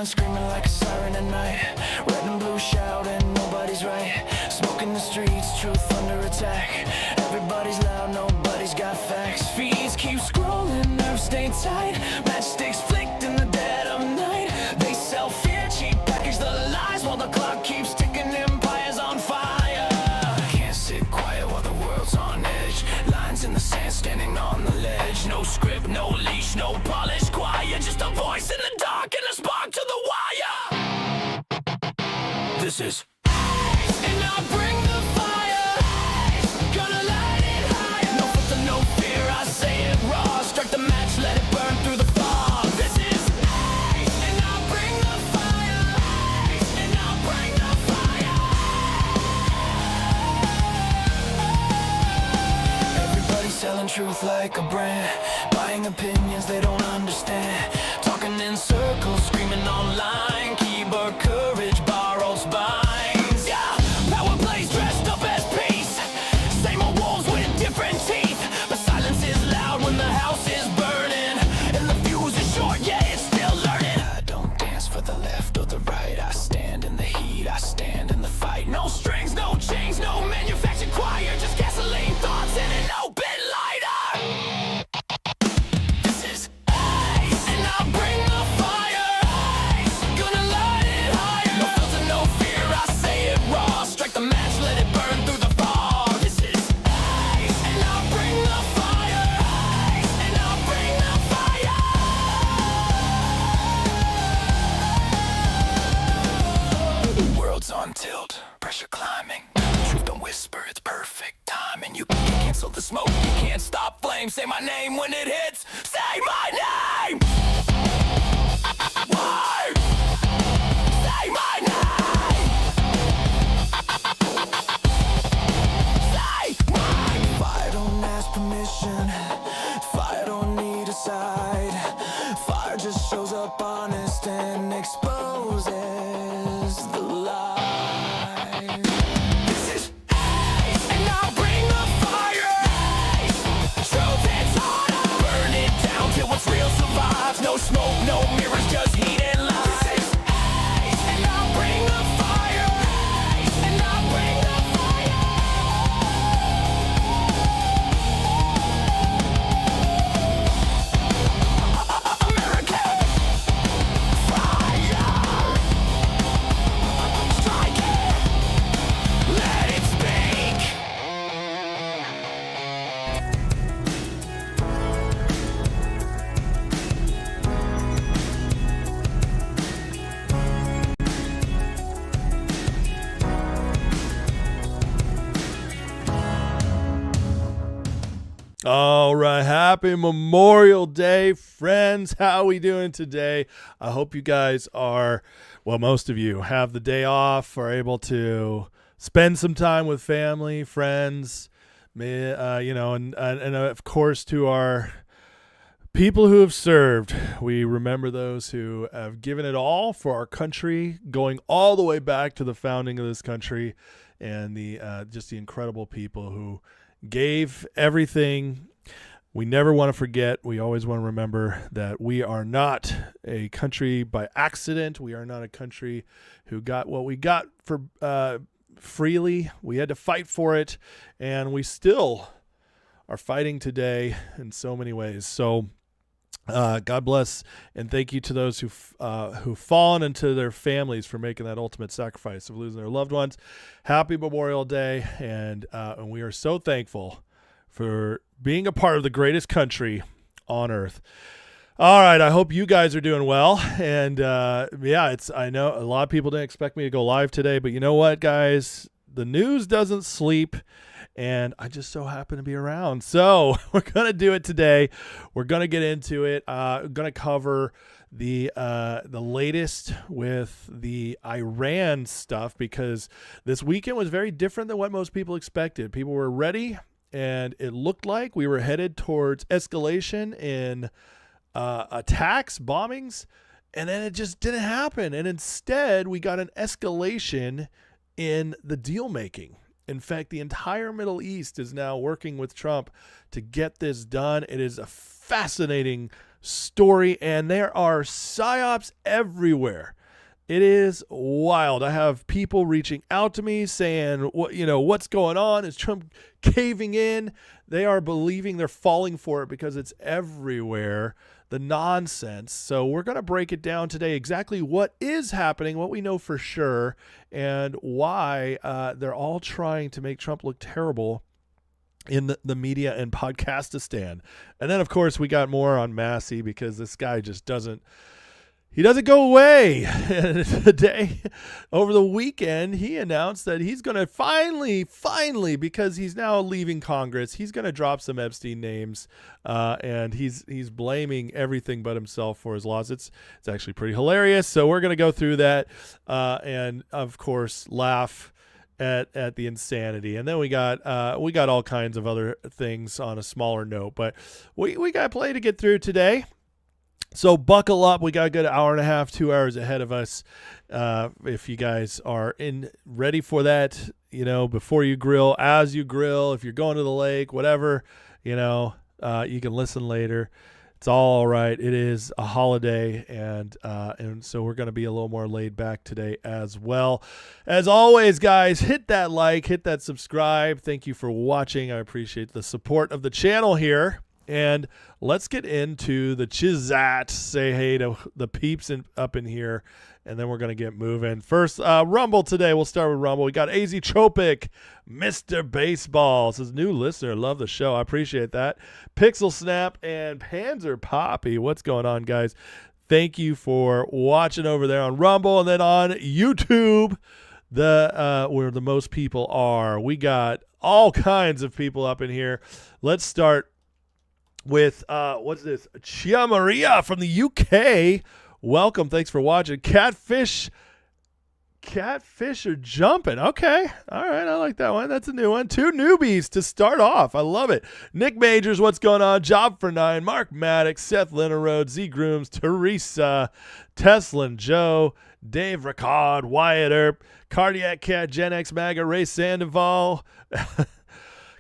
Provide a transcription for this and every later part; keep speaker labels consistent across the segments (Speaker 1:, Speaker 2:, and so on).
Speaker 1: line, screaming like a siren at night. Red and blue shouting, nobody's right. Smoke in the streets, truth under attack. Everybody's loud, nobody's got facts. Feeds keep scrolling, nerves stay tight. Matchsticks flicked in the dead of night. They sell fear, cheap package the lies, while the clock keeps ticking, empires on fire. Can't sit quiet while the world's on edge. Lines in the sand, standing on the ledge. No script, no leash, no polish, quiet. Just a voice in the dark and a spark to the wire. This is and I'll bring the fire. Gonna light it higher. No filter, no fear, I say it raw. Strike the match, let it burn through the fog. This is and I'll bring the fire. And I'll bring the fire. Everybody's selling truth like a brand, buying opinions they don't understand. Talking in circles, screaming online. Keyboard courage, borrowed spines. Yeah, power plays dressed up as peace. Same old wolves with different teeth. But silence is loud when the house is burning. And the fuse is short, yeah, it's still learning. I don't dance for the left or the right. I stand in the heat, I stand in the fight. No strings, no chains, no manufactured choir. Just gasoline thoughts and an open lighter. This is and I'll bring the fire. Gonna light it higher. No filter, no fear, I say it raw. Strike the match, let it burn through the fog. This is and I'll bring the fire. And I'll bring the fire. World's on tilt, pressure climbing. Truth don't whisper, it's perfect timing. You can't cancel the smoke, you can't stop flame. Say my name when it hits, say my name. Why? Say my name. Say my fire don't ask permission. Fire don't need a side. Fire just shows up honest and exposes the lie. This is and I'll bring the fire. Truth is harder. Burn it down till what's real survives. No smoke, no mirrors, just heat and lies. This is and I'll bring the fire. And I'll bring the fire. American fire. Strike it. Let it speak.
Speaker 2: All right, happy Memorial Day, friends. How we doing today? I hope you guys are, well, most of you have the day off, are able to spend some time with family, friends, and of course to our people who have served. We remember those who have given it all for our country, going all the way back to the founding of this country, and the just the incredible people who gave everything. We never want to forget. We always want to remember that we are not a country by accident. We are not a country who got what we got for freely. We had to fight for it, and we still are fighting today in so many ways. So God bless, and thank you to those who've fallen, and to their families for making that ultimate sacrifice of losing their loved ones. Happy Memorial Day, and we are so thankful for being a part of the greatest country on earth. All right, I hope you guys are doing well, and I know a lot of people didn't expect me to go live today, but you know what, guys? The news doesn't sleep, and I just so happen to be around. So we're going to do it today. We're going to get into it. We're going to cover the latest with the Iran stuff, because this weekend was very different than what most people expected. People were ready, and it looked like we were headed towards escalation in attacks, bombings, and then it just didn't happen. And instead, we got an escalation in the deal making. In fact, the entire Middle East is now working with Trump to get this done. It is a fascinating story, and there are psyops everywhere. It is wild. I have people reaching out to me saying, what's going on? Is Trump caving in? They are believing, they're falling for it because it's everywhere, the nonsense. So we're going to break it down today, exactly what is happening, what we know for sure, and why they're all trying to make Trump look terrible in the media and podcastistan. And then, of course, we got more on Massie because this guy just doesn't go away. And today, over the weekend, he announced that he's going to finally, because he's now leaving Congress, he's going to drop some Epstein names, and he's blaming everything but himself for his loss. It's actually pretty hilarious. So we're going to go through that, and of course, laugh at the insanity. And then we got all kinds of other things on a smaller note, but we got play to get through today. So buckle up. We got a good hour and a half, 2 hours ahead of us. If you guys are ready for that, before you grill, as you grill, if you're going to the lake, whatever, you can listen later. It's all right. It is a holiday, and so we're going to be a little more laid back today as well. As always, guys, hit that like, hit that subscribe. Thank you for watching. I appreciate the support of the channel here. And let's get into the chizat. Say hey to the peeps up in here, and then we're going to get moving. First, Rumble today. We'll start with Rumble. We got AZ Tropic, Mr. Baseball. Says, new listener. Love the show. I appreciate that. Pixel Snap and Panzer Poppy. What's going on, guys? Thank you for watching over there on Rumble. And then on YouTube, where the most people are. We got all kinds of people up in here. Let's start with what's this? Chia Maria from the UK. Welcome. Thanks for watching. Catfish are jumping. Okay. All right. I like that one. That's a new one. 2 newbies to start off. I love it. Nick Majors, what's going on? Job for 9. Mark Maddox, Seth Linnerode, Z Grooms, Teresa, Tesla Joe, Dave Ricard, Wyatt Earp, Cardiac Cat, Gen X Maga, Ray Sandoval,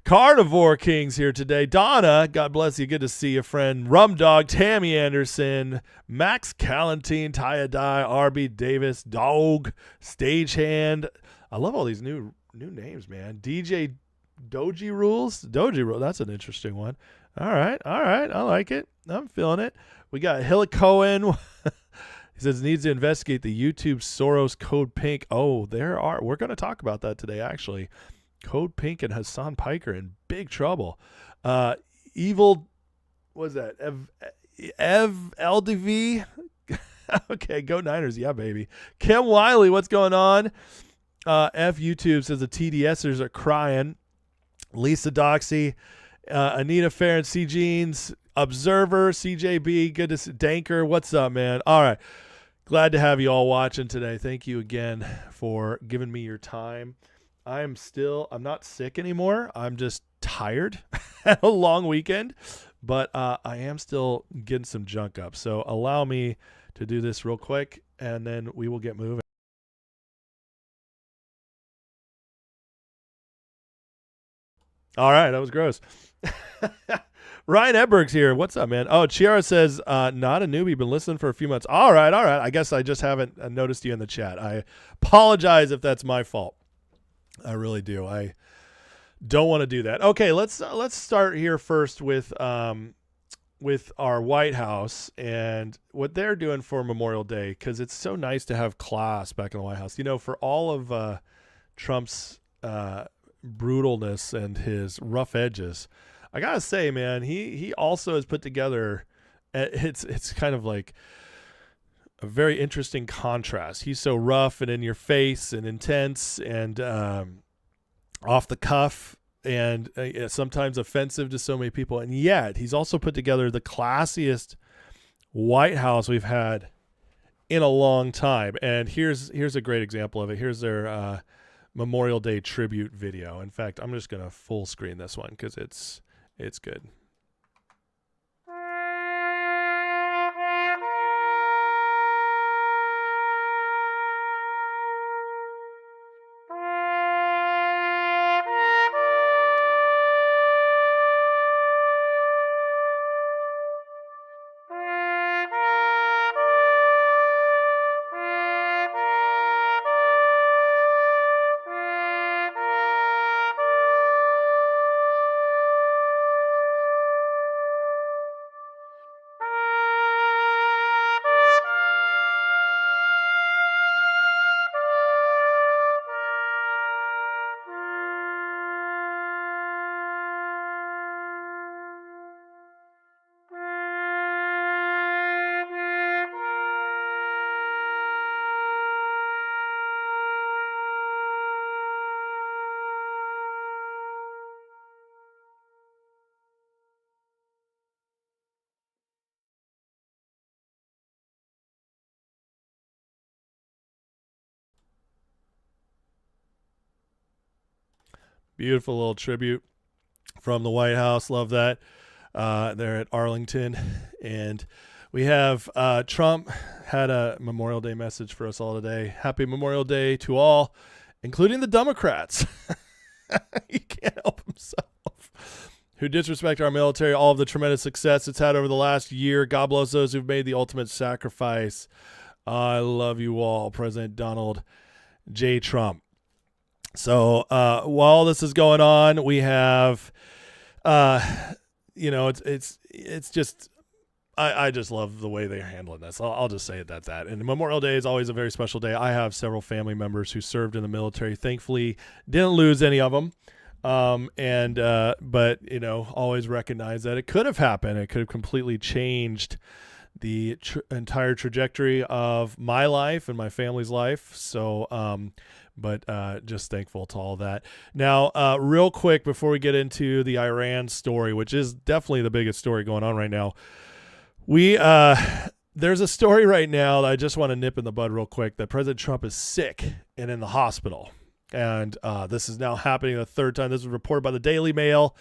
Speaker 2: Carnivore Kings here today. Donna, God bless you. Good to see you, friend. Rum Dog, Tammy Anderson, Max Callantine, Taya Dye, RB Davis, Dog, Stagehand. I love all these new names, man. DJ Doji Rules. That's an interesting one. All right. I like it. I'm feeling it. We got Hilla Cohen. He says needs to investigate the YouTube Soros Code Pink. Oh, we're going to talk about that today, actually. Code Pink and Hassan Piker in big trouble. Evil, what's that? Ev LDV. Okay, go Niners. Yeah, baby. Kim Wiley, what's going on? F YouTube says the TDSers are crying. Lisa Doxy, Anita Farron, C Jeans, Observer, CJB, good to see. Danker, what's up, man? All right. Glad to have you all watching today. Thank you again for giving me your time. I'm not sick anymore. I'm just tired. Had a long weekend, but I am still getting some junk up. So allow me to do this real quick, and then we will get moving. All right, that was gross. Ryan Edberg's here. What's up, man? Oh, Chiara says, not a newbie, been listening for a few months. All right. I guess I just haven't noticed you in the chat. I apologize if that's my fault. I really do. I don't want to do that. Okay, let's start here first with our White House and what they're doing for Memorial Day, because it's so nice to have class back in the White House. For all of Trump's brutalness and his rough edges, I gotta say, man, he also has put together. It's kind of like a very interesting contrast. He's so rough and in your face and intense and off the cuff and sometimes offensive to so many people. And yet he's also put together the classiest White House we've had in a long time. And here's a great example of it. Here's their Memorial Day tribute video. In fact, I'm just going to full screen this one because it's good. Beautiful little tribute from the White House. Love that. There at Arlington. And we have Trump had a Memorial Day message for us all today. Happy Memorial Day to all, including the Democrats. He can't help himself. Who disrespect our military, all of the tremendous success it's had over the last year. God bless those who've made the ultimate sacrifice. I love you all, President Donald J. Trump. So while this is going on, we have, it's just, I just love the way they're handling this. I'll just say it that. And Memorial Day is always a very special day. I have several family members who served in the military. Thankfully, didn't lose any of them. But always recognize that it could have happened. It could have completely changed the entire trajectory of my life and my family's life. So, just thankful to all that. Now, real quick, before we get into the Iran story, which is definitely the biggest story going on right now, there's a story right now that I just want to nip in the bud real quick, that President Trump is sick and in the hospital. And this is now happening the third time. This was reported by the Daily Mail.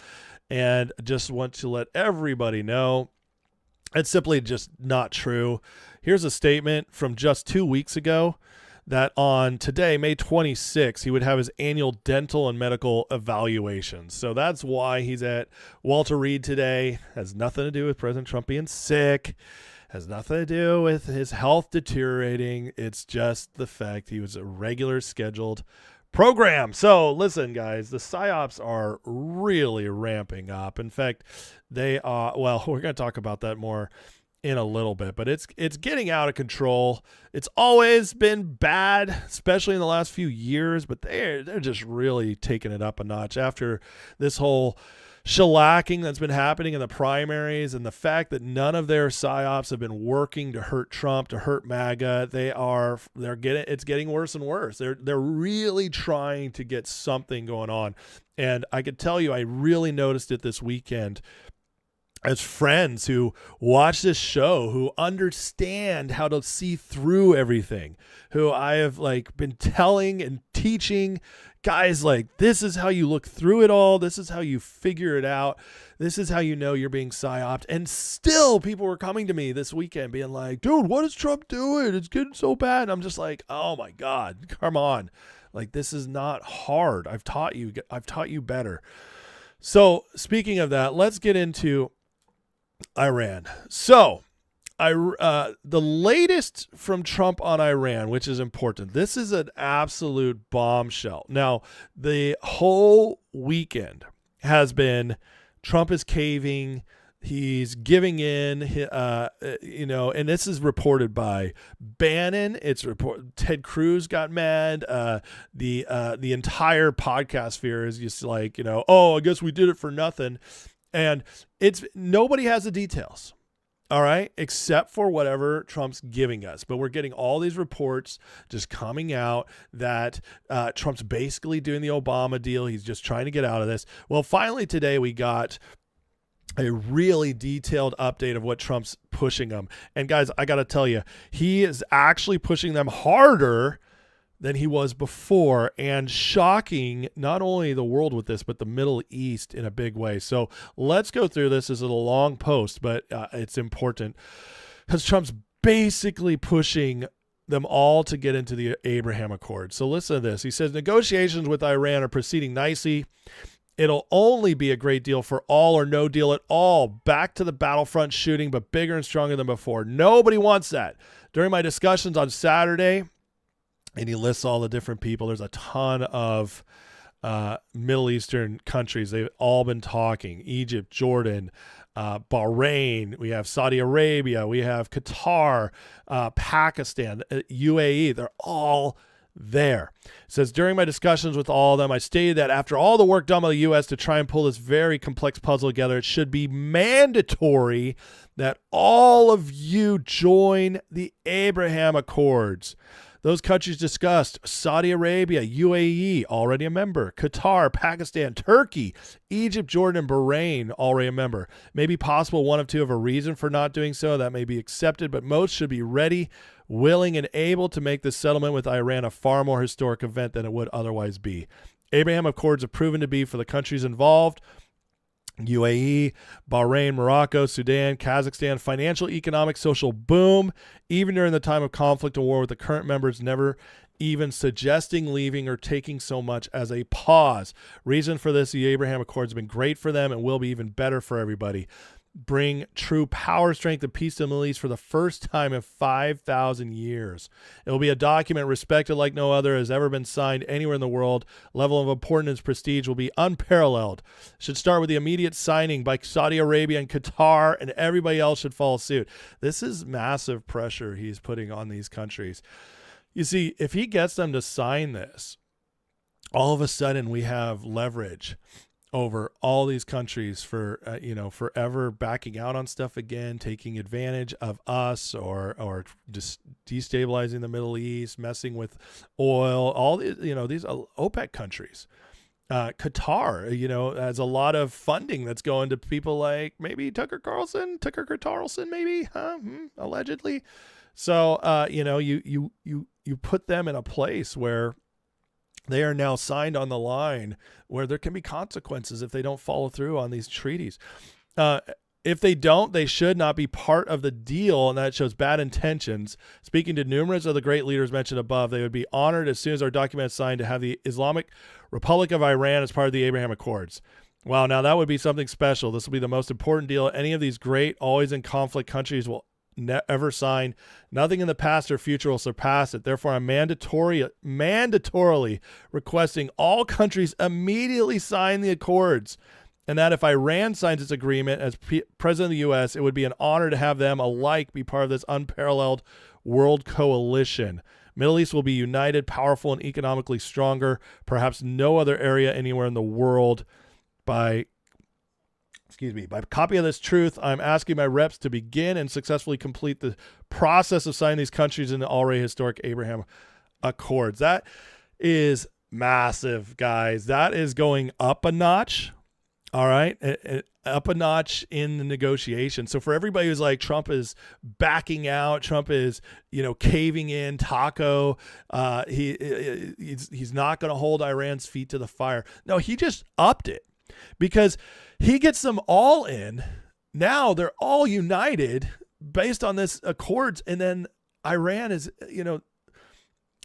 Speaker 2: And I just want to let everybody know it's simply just not true. Here's a statement from just 2 weeks ago that on today, May 26th, he would have his annual dental and medical evaluations. So that's why he's at Walter Reed today. Has nothing to do with President Trump being sick. Has nothing to do with his health deteriorating. It's just the fact he was a regular scheduled program. So listen, guys, the PSYOPs are really ramping up. In fact, they are, well, we're going to talk about that more in a little bit, but it's getting out of control. It's always been bad, especially in the last few years, but they're just really taking it up a notch after this whole shellacking that's been happening in the primaries, and the fact that none of their PSYOPs have been working to hurt Trump, to hurt MAGA. It's getting worse and worse. They're really trying to get something going on. And I could tell you, I really noticed it this weekend as friends who watch this show, who understand how to see through everything, who I have been telling and teaching guys, this is how you look through it all. This is how you figure it out. This is how you know you're being psyoped. And still people were coming to me this weekend being like, dude, what is Trump doing? It's getting so bad. And I'm just like, oh my God, come on. This is not hard. I've taught you better. So speaking of that, let's get into Iran. So the latest from Trump on Iran, which is important. This is an absolute bombshell. Now, the whole weekend has been Trump is caving. He's giving in, and this is reported by Bannon. Ted Cruz got mad. The entire podcast sphere is just oh, I guess we did it for nothing. And nobody has the details. All right, except for whatever Trump's giving us. But we're getting all these reports just coming out that Trump's basically doing the Obama deal. He's just trying to get out of this. Well, finally today we got a really detailed update of what Trump's pushing them. And guys, I got to tell you, he is actually pushing them harder than he was before, and shocking not only the world with this, but the Middle East in a big way. So let's go through this. This is a long post, but it's important because Trump's basically pushing them all to get into the Abraham Accords. So listen to this. He says, negotiations with Iran are proceeding nicely. It'll only be a great deal for all or no deal at all. Back to the battlefront shooting, but bigger and stronger than before. Nobody wants that. During my discussions on Saturday, and he lists all the different people. There's a ton of Middle Eastern countries. They've all been talking. Egypt, Jordan, Bahrain. We have Saudi Arabia. We have Qatar, Pakistan, UAE. They're all there. It says, during my discussions with all of them, I stated that after all the work done by the U.S. to try and pull this very complex puzzle together, it should be mandatory that all of you join the Abraham Accords. Those countries discussed: Saudi Arabia, UAE, already a member; Qatar, Pakistan, Turkey, Egypt, Jordan, and Bahrain, already a member. Maybe possible one of two have a reason for not doing so. That may be accepted, but most should be ready, willing, and able to make this settlement with Iran a far more historic event than it would otherwise be. Abraham Accords have proven to be, for the countries involved, UAE, Bahrain, Morocco, Sudan, Kazakhstan, financial, economic, social boom, even during the time of conflict and war, with the current members never even suggesting leaving or taking so much as a pause. Reason for this, the Abraham Accords have been great for them and will be even better for everybody. Bring true power, strength, and peace to the Middle East for the first time in 5,000 years. It will be a document respected like no other has ever been signed anywhere in the world. Level of importance and prestige will be unparalleled. Should start with the immediate signing by Saudi Arabia and Qatar, and everybody else should follow suit. This is massive pressure he's putting on these countries. You see, if he gets them to sign this, all of a sudden we have leverage over all these countries for forever backing out on stuff again, taking advantage of us, or just destabilizing the Middle East, messing with oil, all these OPEC countries. Qatar, has a lot of funding that's going to people like maybe Tucker Carlson, maybe, allegedly. So you put them in a place where they are now signed on the line, where there can be consequences if they don't follow through on these treaties. If they don't, they should not be part of the deal, and that shows bad intentions. Speaking to numerous of the great leaders mentioned above, they would be honored as soon as our document is signed to have the Islamic Republic of Iran as part of the Abraham Accords. Wow, now that would be something special. This will be the most important deal any of these great, always in conflict countries will ever sign. Nothing in the past or future will surpass it. Therefore, I'm mandatorily requesting all countries immediately sign the accords, and that if Iran signs its agreement as president of the U.S., it would be an honor to have them alike be part of this unparalleled world coalition. Middle East will be united, powerful, and economically stronger. Perhaps no other area anywhere in the world. By copy of this truth, I'm asking my reps to begin and successfully complete the process of signing these countries in the already historic Abraham Accords. That is massive, guys. That is going up a notch. All right. Up a notch in the negotiation. So for everybody who's like, Trump is backing out, Trump is, caving in, Taco, he's not going to hold Iran's feet to the fire. No, he just upped it because he gets them all in. Now they're all united based on this accords. And then Iran is,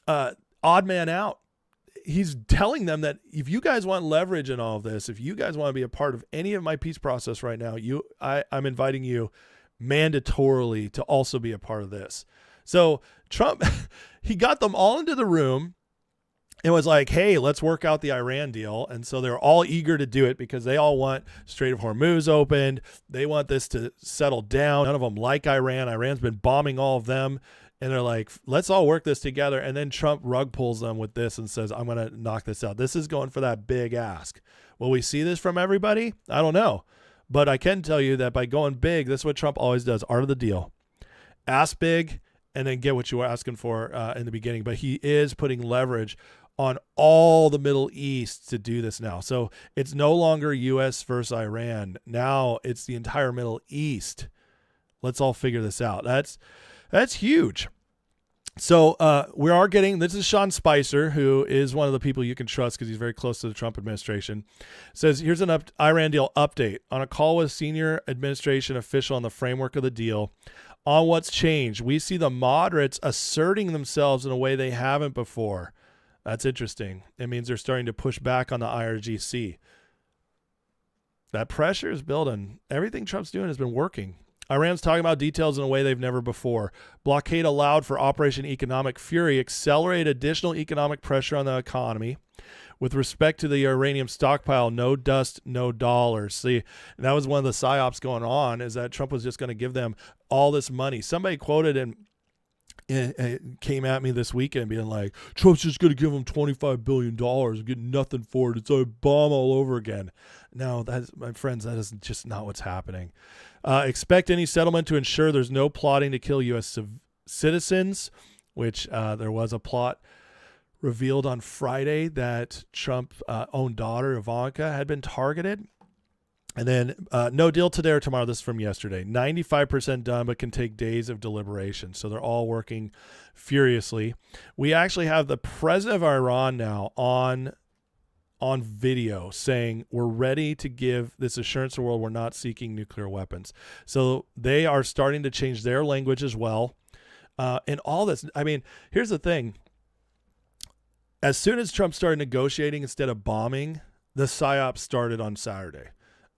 Speaker 2: odd man out. He's telling them that if you guys want leverage in all of this, if you guys want to be a part of any of my peace process right now, I'm inviting you mandatorily to also be a part of this. So Trump, he got them all into the room. It was like, hey, let's work out the Iran deal. And so they're all eager to do it because they all want Strait of Hormuz opened. They want this to settle down. None of them like Iran. Iran's been bombing all of them. And they're like, let's all work this together. And then Trump rug pulls them with this and says, I'm going to knock this out. This is going for that big ask. Will we see this from everybody? I don't know. But I can tell you that by going big, this is what Trump always does. Art of the deal. Ask big and then get what you were asking for in the beginning. But he is putting leverage on all the Middle East to do this now. So it's no longer U.S. versus Iran. Now it's the entire Middle East. Let's all figure this out. That's huge. So we are getting, this is Sean Spicer, who is one of the people you can trust because he's very close to the Trump administration. Says, here's an Iran deal update. On a call with a senior administration official on the framework of the deal, on what's changed, we see the moderates asserting themselves in a way they haven't before. That's interesting. It means they're starting to push back on the IRGC. That pressure is building. Everything Trump's doing has been working. Iran's talking about details in a way they've never before. Blockade allowed for Operation Economic Fury, accelerate additional economic pressure on the economy. With respect to the uranium stockpile, no dust, no dollars. See, that was one of the psyops going on, is that Trump was just going to give them all this money. Somebody quoted and came at me this weekend being like, Trump's just going to give them $25 billion and get nothing for it. It's a bomb all over again. No, that's, my friends, that is just not what's happening. Expect any settlement to ensure there's no plotting to kill U.S. citizens, which there was a plot revealed on Friday that Trump's own daughter, Ivanka, had been targeted. And then no deal today or tomorrow. This is from yesterday. 95% done, but can take days of deliberation. So they're all working furiously. We actually have the president of Iran now on on video saying we're ready to give this assurance to the world we're not seeking nuclear weapons. So they are starting to change their language as well. And all this, I mean, here's the thing. As soon as Trump started negotiating instead of bombing, the PSYOP started on Saturday.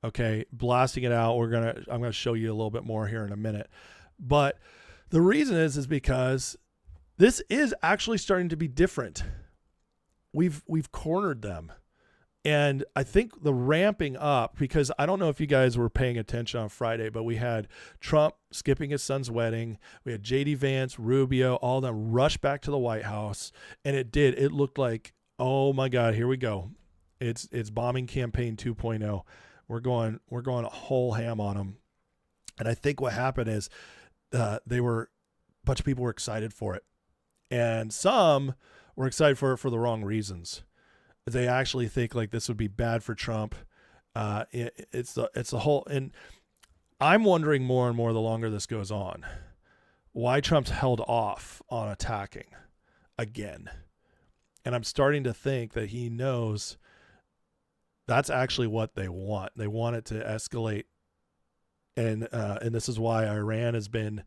Speaker 2: Okay, blasting it out. I'm gonna show you a little bit more here in a minute. But the reason is because this is actually starting to be different. We've cornered them. And I think the ramping up, because I don't know if you guys were paying attention on Friday, but we had Trump skipping his son's wedding. We had J.D. Vance, Rubio, all of them rush back to the White House. And it looked like, oh my God, here we go. It's bombing campaign 2.0. We're going a whole ham on them. And I think what happened is a bunch of people were excited for it. And some were excited for it for the wrong reasons. They actually think like this would be bad for Trump. It's the whole, and I'm wondering more and more the longer this goes on, why Trump's held off on attacking again. And I'm starting to think that he knows that's actually what they want. They want it to escalate. And this is why Iran has been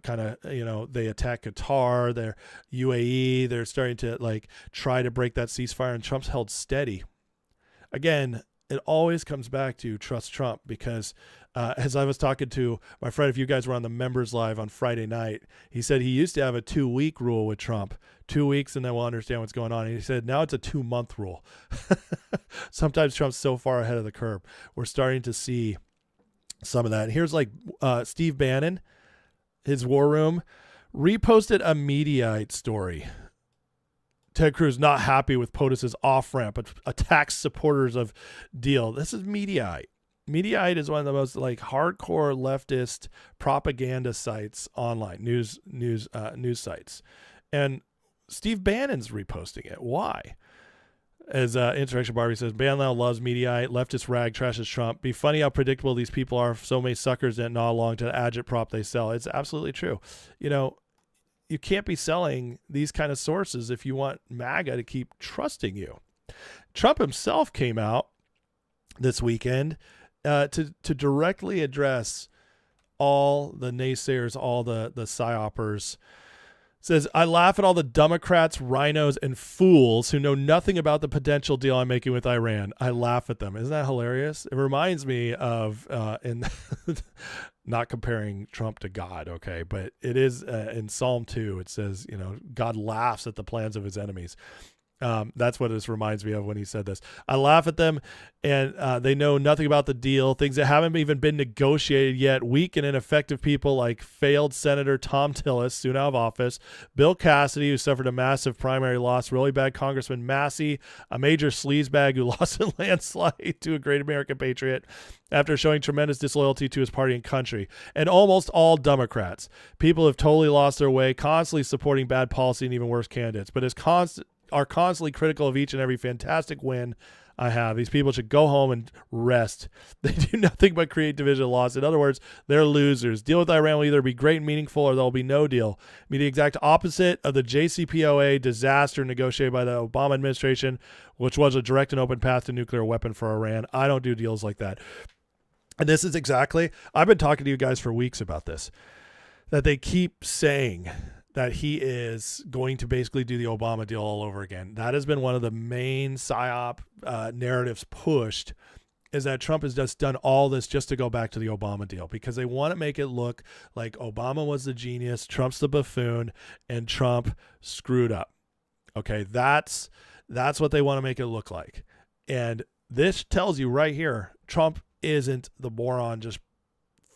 Speaker 2: kind of, they attack Qatar, they're UAE, they're starting to like try to break that ceasefire, and Trump's held steady. Again, it always comes back to trust Trump, because as I was talking to my friend, if you guys were on the members live on Friday night, he said he used to have a 2-week rule with Trump, 2 weeks and then we'll understand what's going on. And he said now it's a 2-month rule. Sometimes Trump's so far ahead of the curve. We're starting to see some of that. And here's like Steve Bannon, his war room, reposted a Mediaite story. Ted Cruz not happy with POTUS's off-ramp, attacks supporters of deal. This is Mediaite. Mediaite is one of the most like hardcore leftist propaganda sites online, news sites. And Steve Bannon's reposting it. Why? As Interaction Barbie says, Bannon loves Mediaite, leftist rag, trashes Trump. Be funny how predictable these people are. So many suckers that gnaw along to the agitprop they sell. It's absolutely true. You can't be selling these kind of sources if you want MAGA to keep trusting you. Trump himself came out this weekend to directly address all the naysayers, all the psyopers. Says, I laugh at all the Democrats, rhinos, and fools who know nothing about the potential deal I'm making with Iran. I laugh at them. Isn't that hilarious? It reminds me of, not comparing Trump to God, okay, but it is in Psalm 2, it says, God laughs at the plans of his enemies. That's what this reminds me of when he said this. I laugh at them, and they know nothing about the deal, things that haven't even been negotiated yet. Weak and ineffective people like failed Senator Tom Tillis, soon out of office, Bill Cassidy, who suffered a massive primary loss, really bad Congressman Massie, a major sleazebag who lost a landslide to a great American patriot after showing tremendous disloyalty to his party and country, and almost all Democrats. People have totally lost their way, constantly supporting bad policy and even worse candidates, but are constantly critical of each and every fantastic win I have. These people should go home and rest. They do nothing but create division and loss. In other words, they're losers. Deal with Iran will either be great and meaningful or there'll be no deal. Be the exact opposite of the JCPOA disaster negotiated by the Obama administration, which was a direct and open path to nuclear weapon for Iran. I don't do deals like that. And this is exactly, I've been talking to you guys for weeks about this, that they keep saying that he is going to basically do the Obama deal all over again. That has been one of the main PSYOP narratives pushed, is that Trump has just done all this just to go back to the Obama deal, because they want to make it look like Obama was the genius, Trump's the buffoon, and Trump screwed up. Okay, that's what they want to make it look like. And this tells you right here, Trump isn't the moron just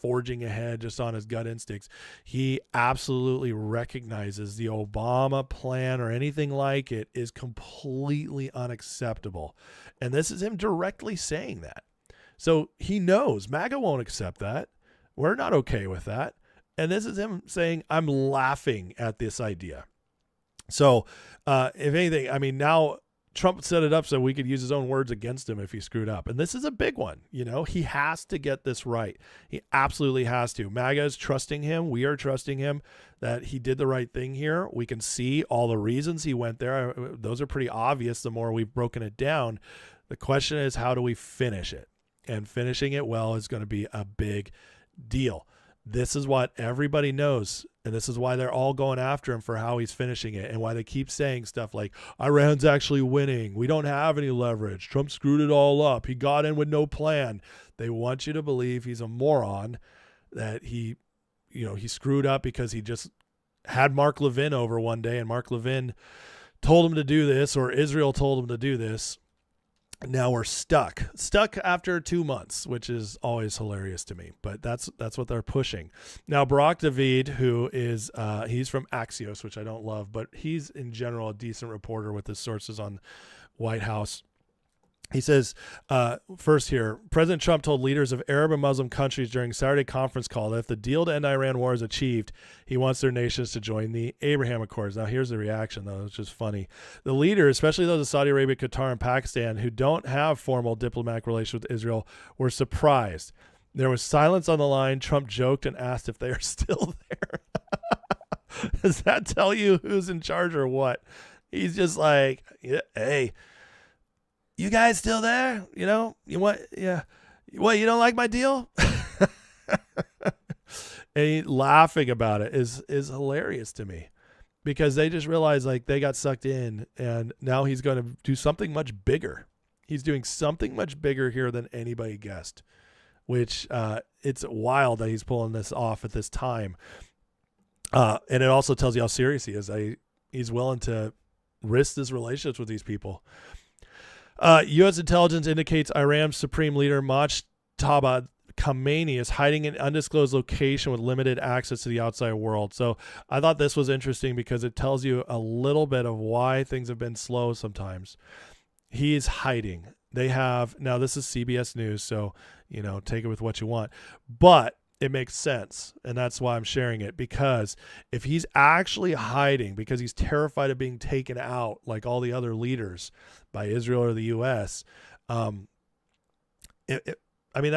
Speaker 2: forging ahead just on his gut instincts. He absolutely recognizes the Obama plan or anything like it is completely unacceptable. And this is him directly saying that. So he knows MAGA won't accept that. We're not okay with that. And this is him saying, I'm laughing at this idea. So if anything, I mean, now Trump set it up so we could use his own words against him if he screwed up. And this is a big one. He has to get this right. He absolutely has to. MAGA is trusting him. We are trusting him that he did the right thing here. We can see all the reasons he went there. Those are pretty obvious the more we've broken it down. The question is, how do we finish it? And finishing it well is going to be a big deal. This is what everybody knows, and this is why they're all going after him for how he's finishing it, and why they keep saying stuff like, Iran's actually winning. We don't have any leverage. Trump screwed it all up. He got in with no plan. They want you to believe he's a moron, that he screwed up because he just had Mark Levin over one day, and Mark Levin told him to do this, or Israel told him to do this. Now we're stuck after 2 months, which is always hilarious to me, but that's what they're pushing. Now, Barak David, who is, he's from Axios, which I don't love, but he's in general a decent reporter with his sources on White House. He says, first here, President Trump told leaders of Arab and Muslim countries during Saturday conference call that if the deal to end Iran war is achieved, he wants their nations to join the Abraham Accords. Now, here's the reaction, though. It's just funny. The leaders, especially those of Saudi Arabia, Qatar, and Pakistan, who don't have formal diplomatic relations with Israel, were surprised. There was silence on the line. Trump joked and asked if they are still there. Does that tell you who's in charge or what? He's just like, yeah, hey, you guys still there? You what? Yeah. What, you don't like my deal? And he laughing about it is hilarious to me, because they just realize like they got sucked in, and now he's going to do something much bigger. He's doing something much bigger here than anybody guessed, which it's wild that he's pulling this off at this time. And it also tells you how serious he is. He's willing to risk his relationships with these people. U.S. intelligence indicates Iran's supreme leader Mojtaba Khamenei is hiding in an undisclosed location with limited access to the outside world. So I thought this was interesting because it tells you a little bit of why things have been slow sometimes. He is hiding. Now this is CBS News, so take it with what you want. But it makes sense, and that's why I'm sharing it, because if he's actually hiding because he's terrified of being taken out like all the other leaders by Israel or the U.S., that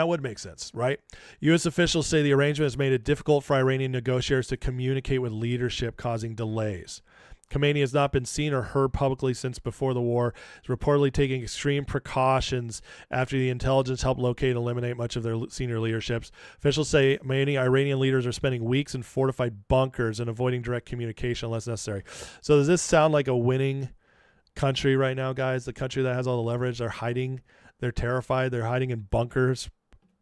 Speaker 2: would make sense, right? U.S. officials say the arrangement has made it difficult for Iranian negotiators to communicate with leadership, causing delays. Khamenei has not been seen or heard publicly since before the war. He's reportedly taking extreme precautions after the intelligence helped locate and eliminate much of their senior leaderships. Officials say many Iranian leaders are spending weeks in fortified bunkers and avoiding direct communication unless necessary. So does this sound like a winning country right now, guys? The country that has all the leverage? They're hiding. They're terrified. They're hiding in bunkers,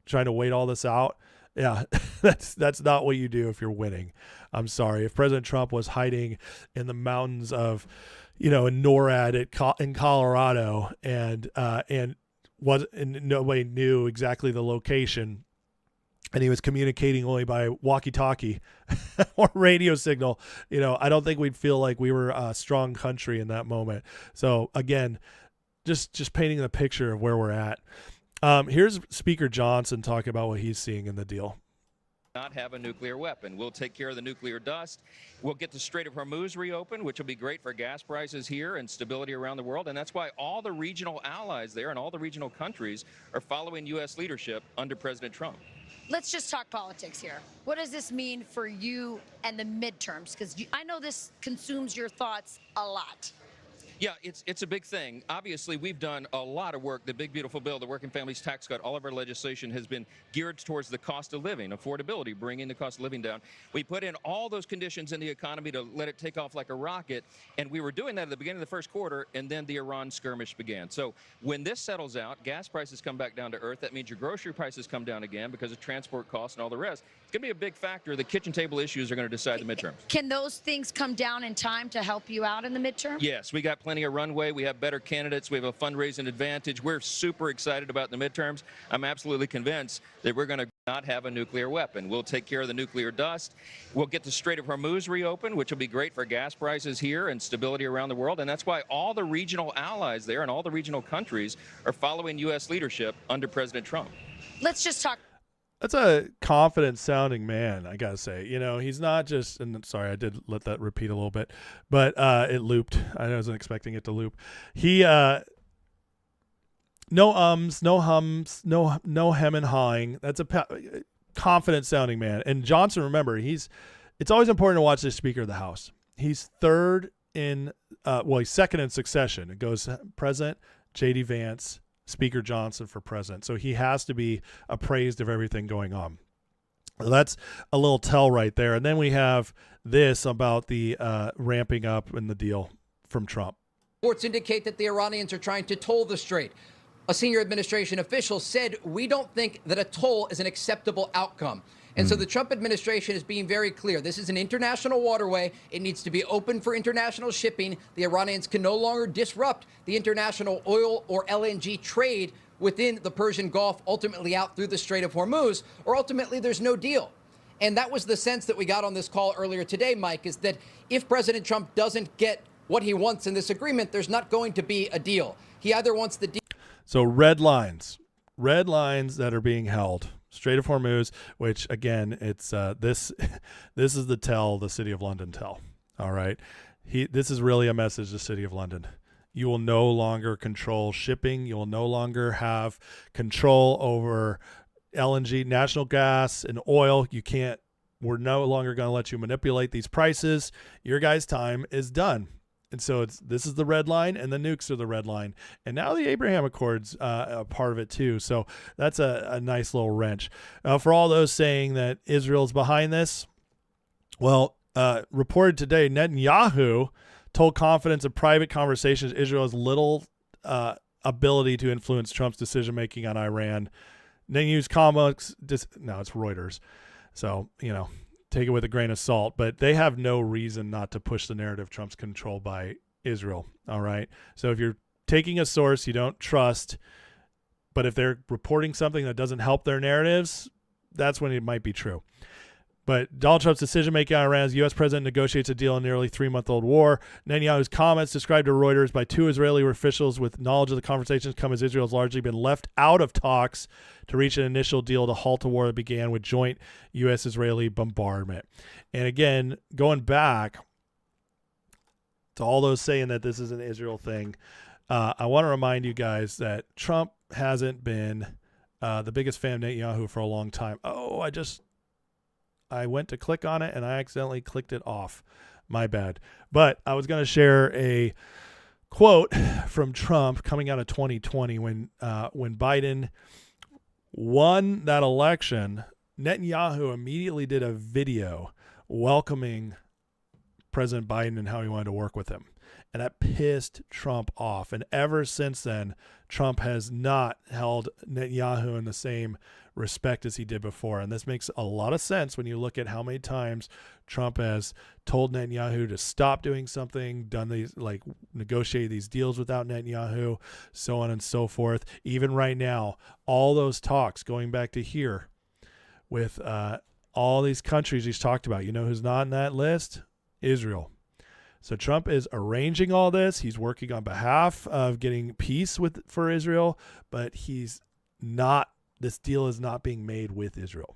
Speaker 2: trying to wait all this out. Yeah, that's not what you do if you're winning. I'm sorry. If President Trump was hiding in the mountains of, in NORAD in Colorado and nobody knew exactly the location, and he was communicating only by walkie-talkie or radio signal, I don't think we'd feel like we were a strong country in that moment. So again, just painting the picture of where we're at. Here's Speaker Johnson talking about what he's seeing in the deal.
Speaker 3: Not have a nuclear weapon. We'll take care of the nuclear dust. We'll get the Strait of Hormuz reopened, which will be great for gas prices here and stability around the world. And that's why all the regional allies there and all the regional countries are following U.S. leadership under President Trump.
Speaker 4: Let's just talk politics here. What does this mean for you and the midterms? Because I know this consumes your thoughts a lot.
Speaker 3: Yeah, it's a big thing. Obviously, we've done a lot of work. The big, beautiful bill, the Working Families Tax Cut, all of our legislation has been geared towards the cost of living, affordability, bringing the cost of living down. We put in all those conditions in the economy to let it take off like a rocket, and we were doing that at the beginning of the first quarter, and then the Iran skirmish began. So when this settles out, gas prices come back down to earth. That means your grocery prices come down again because of transport costs and all the rest. It's going to be a big factor. The kitchen table issues are going to decide the midterms.
Speaker 4: Can those things come down in time to help you out in the midterm?
Speaker 3: Yes, we got plenty of runway. We have better candidates. We have a fundraising advantage. We're super excited about the midterms. I'm absolutely convinced that we're going to not have a nuclear weapon. We'll take care of the nuclear dust. We'll get the Strait of Hormuz reopened, which will be great for gas prices here and stability around the world. And that's why all the regional allies there and all the regional countries are following U.S. leadership under President Trump.
Speaker 4: Let's just talk.
Speaker 2: a confident sounding man, I gotta say. You know, he's not just, and I'm sorry, I did let that repeat a little bit, but it looped. I wasn't expecting it to loop. He no ums, no hums, no hem and hawing. That's a confident sounding man. And Johnson, remember, it's always important to watch the Speaker of the House. He's third in, he's second in succession. It goes President J.D. Vance, Speaker Johnson for president. So he has to be appraised of everything going on. So that's a little tell right there. And then we have this about the ramping up in the deal from Trump.
Speaker 5: Reports indicate that the Iranians are trying to toll the strait. A senior administration official said, "We don't think that a toll is an acceptable outcome." And so the Trump administration is being very clear. This is an international waterway. It needs to be open for international shipping. The Iranians can no longer disrupt the international oil or LNG trade within the Persian Gulf, ultimately out through the Strait of Hormuz, or ultimately there's no deal. And that was the sense that we got on this call earlier today, Mike, is that if President Trump doesn't get what he wants in this agreement, there's not going to be a deal. He either wants the deal.
Speaker 2: So red lines that are being held. Strait of Hormuz, which again, it's this is the tell the City of London tell. All right, this is really a message to the City of London. You will no longer control shipping. You will no longer have control over LNG, natural gas, and oil. You can't. We're no longer going to let you manipulate these prices. Your guys' time is done. And so this is the red line, and the nukes are the red line. And now the Abraham Accords a part of it too. So that's a nice little wrench. For all those saying that Israel's behind this, well, reported today, Netanyahu told confidence in private conversations Israel has little ability to influence Trump's decision-making on Iran. Netanyahu's comments, no, it's Reuters. So, you know, take it with a grain of salt, but they have no reason not to push the narrative Trump's controlled by Israel. All right. So if you're taking a source you don't trust, but if they're reporting something that doesn't help their narratives, that's when it might be true. But Donald Trump's decision-making on Iran as U.S. president negotiates a deal in a nearly 3-month-old war. Netanyahu's comments described to Reuters by 2 Israeli officials with knowledge of the conversations come as Israel has largely been left out of talks to reach an initial deal to halt a war that began with joint U.S.-Israeli bombardment. And again, going back to all those saying that this is an Israel thing, I want to remind you guys that Trump hasn't been the biggest fan of Netanyahu for a long time. I went to click on it and I accidentally clicked it off. My bad. But I was going to share a quote from Trump coming out of 2020 when Biden won that election. Netanyahu immediately did a video welcoming President Biden and how he wanted to work with him. And that pissed Trump off. And ever since then, Trump has not held Netanyahu in the same respect as he did before. And this makes a lot of sense when you look at how many times Trump has told Netanyahu to stop doing something, done these, like negotiate these deals without Netanyahu, so on and so forth. Even right now, all those talks going back to here with all these countries he's talked about. You know who's not in that list? Israel. So Trump is arranging all this. He's working on behalf of getting peace for Israel, but he's not. This deal is not being made with Israel.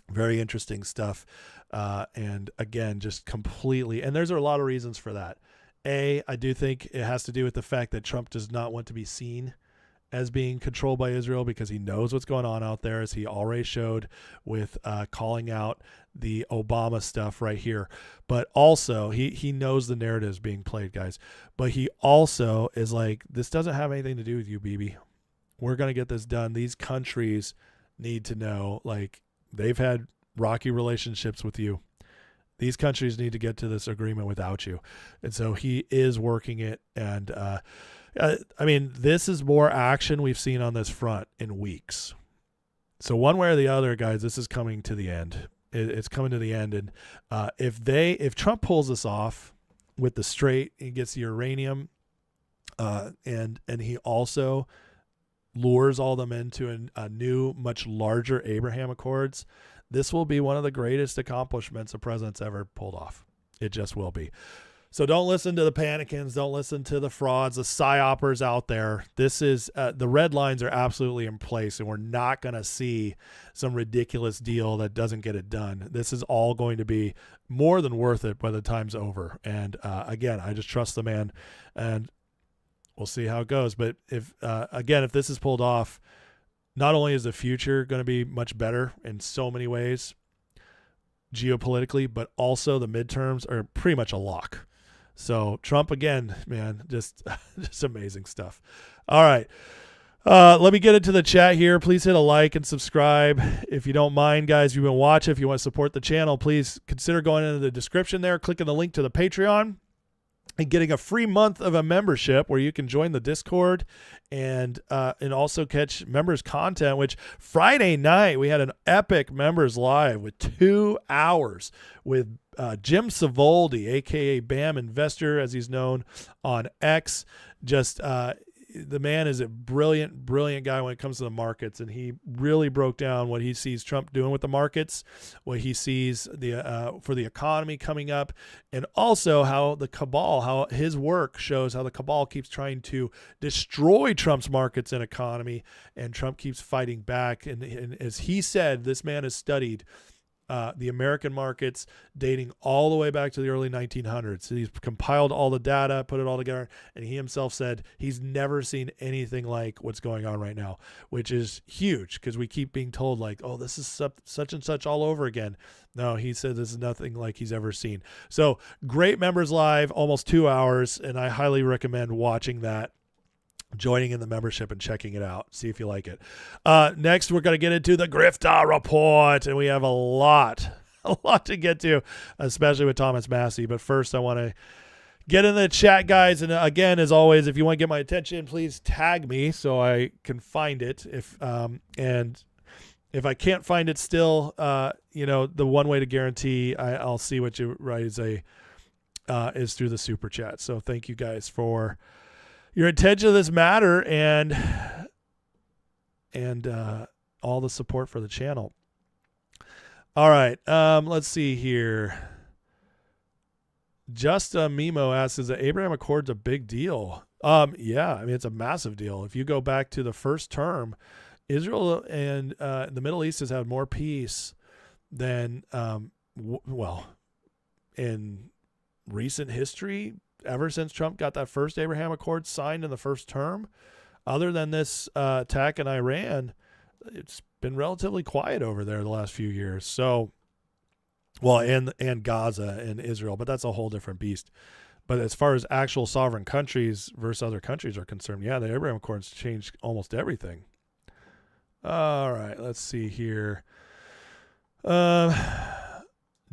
Speaker 2: Very interesting stuff. And again, just completely. And there's a lot of reasons for that. I do think it has to do with the fact that Trump does not want to be seen as being controlled by Israel because he knows what's going on out there, as he already showed with calling out the Obama stuff right here. But also, he knows the narrative is being played, guys. But he also is like, this doesn't have anything to do with you, Bibi. We're going to get this done. These countries need to know, like, they've had rocky relationships with you. These countries need to get to this agreement without you. And so he is working it. And, I mean, this is more action we've seen on this front in weeks. So one way or the other, guys, this is coming to the end. It's coming to the end. And if Trump pulls this off with the strait, he gets the uranium, and he also lures all them into a new, much larger Abraham Accords, this will be one of the greatest accomplishments a president's ever pulled off. It just will be. So don't listen to the panicans. Don't listen to the frauds, the psyopers out there. This is the red lines are absolutely in place, and we're not going to see some ridiculous deal that doesn't get it done. This is all going to be more than worth it by the time's over. And again, I just trust the man, and we'll see how it goes. But if this is pulled off, not only is the future going to be much better in so many ways geopolitically, but also the midterms are pretty much a lock. So Trump again, man, just amazing stuff. All right. Let me get into the chat here. Please hit a like and subscribe. If you don't mind, guys, if you've been watching, if you want to support the channel, please consider going into the description there, clicking the link to the Patreon, and getting a free month of a membership where you can join the Discord and also catch members content, which Friday night we had an epic members live with 2 hours with Jim Savoldi, aka BAM Investor, as he's known on X. Just the man is a brilliant guy when it comes to the markets, and he really broke down what he sees Trump doing with the markets, what he sees for the economy coming up, and also how the cabal, how his work shows how the cabal keeps trying to destroy Trump's markets and economy, and Trump keeps fighting back. And as he said, this man has studied the American markets dating all the way back to the early 1900s. So he's compiled all the data, put it all together, and he himself said he's never seen anything like what's going on right now, which is huge because we keep being told like, oh, this is such and such all over again. No, he said this is nothing like he's ever seen. So great members live, almost 2 hours, and I highly recommend watching that, joining in the membership and checking it out. See if you like it. Next, we're going to get into the Grifter Report, and we have a lot to get to, especially with Thomas Massie. But first, I want to get in the chat, guys. And again, as always, if you want to get my attention, please tag me so I can find it. And if I can't find it still, the one way to guarantee I'll see what you write is through the super chat. So thank you guys for your attention to this matter and all the support for the channel. All right, let's see here. Just Mimo asks, is the Abraham Accords a big deal? Yeah, I mean, it's a massive deal. If you go back to the first term, Israel and the Middle East has had more peace than, in recent history, ever since Trump got that first Abraham Accord signed in the first term. Other than this attack in Iran, it's been relatively quiet over there the last few years. So, and Gaza and Israel, but that's a whole different beast. But as far as actual sovereign countries versus other countries are concerned, yeah, the Abraham Accords changed almost everything. All right, let's see here.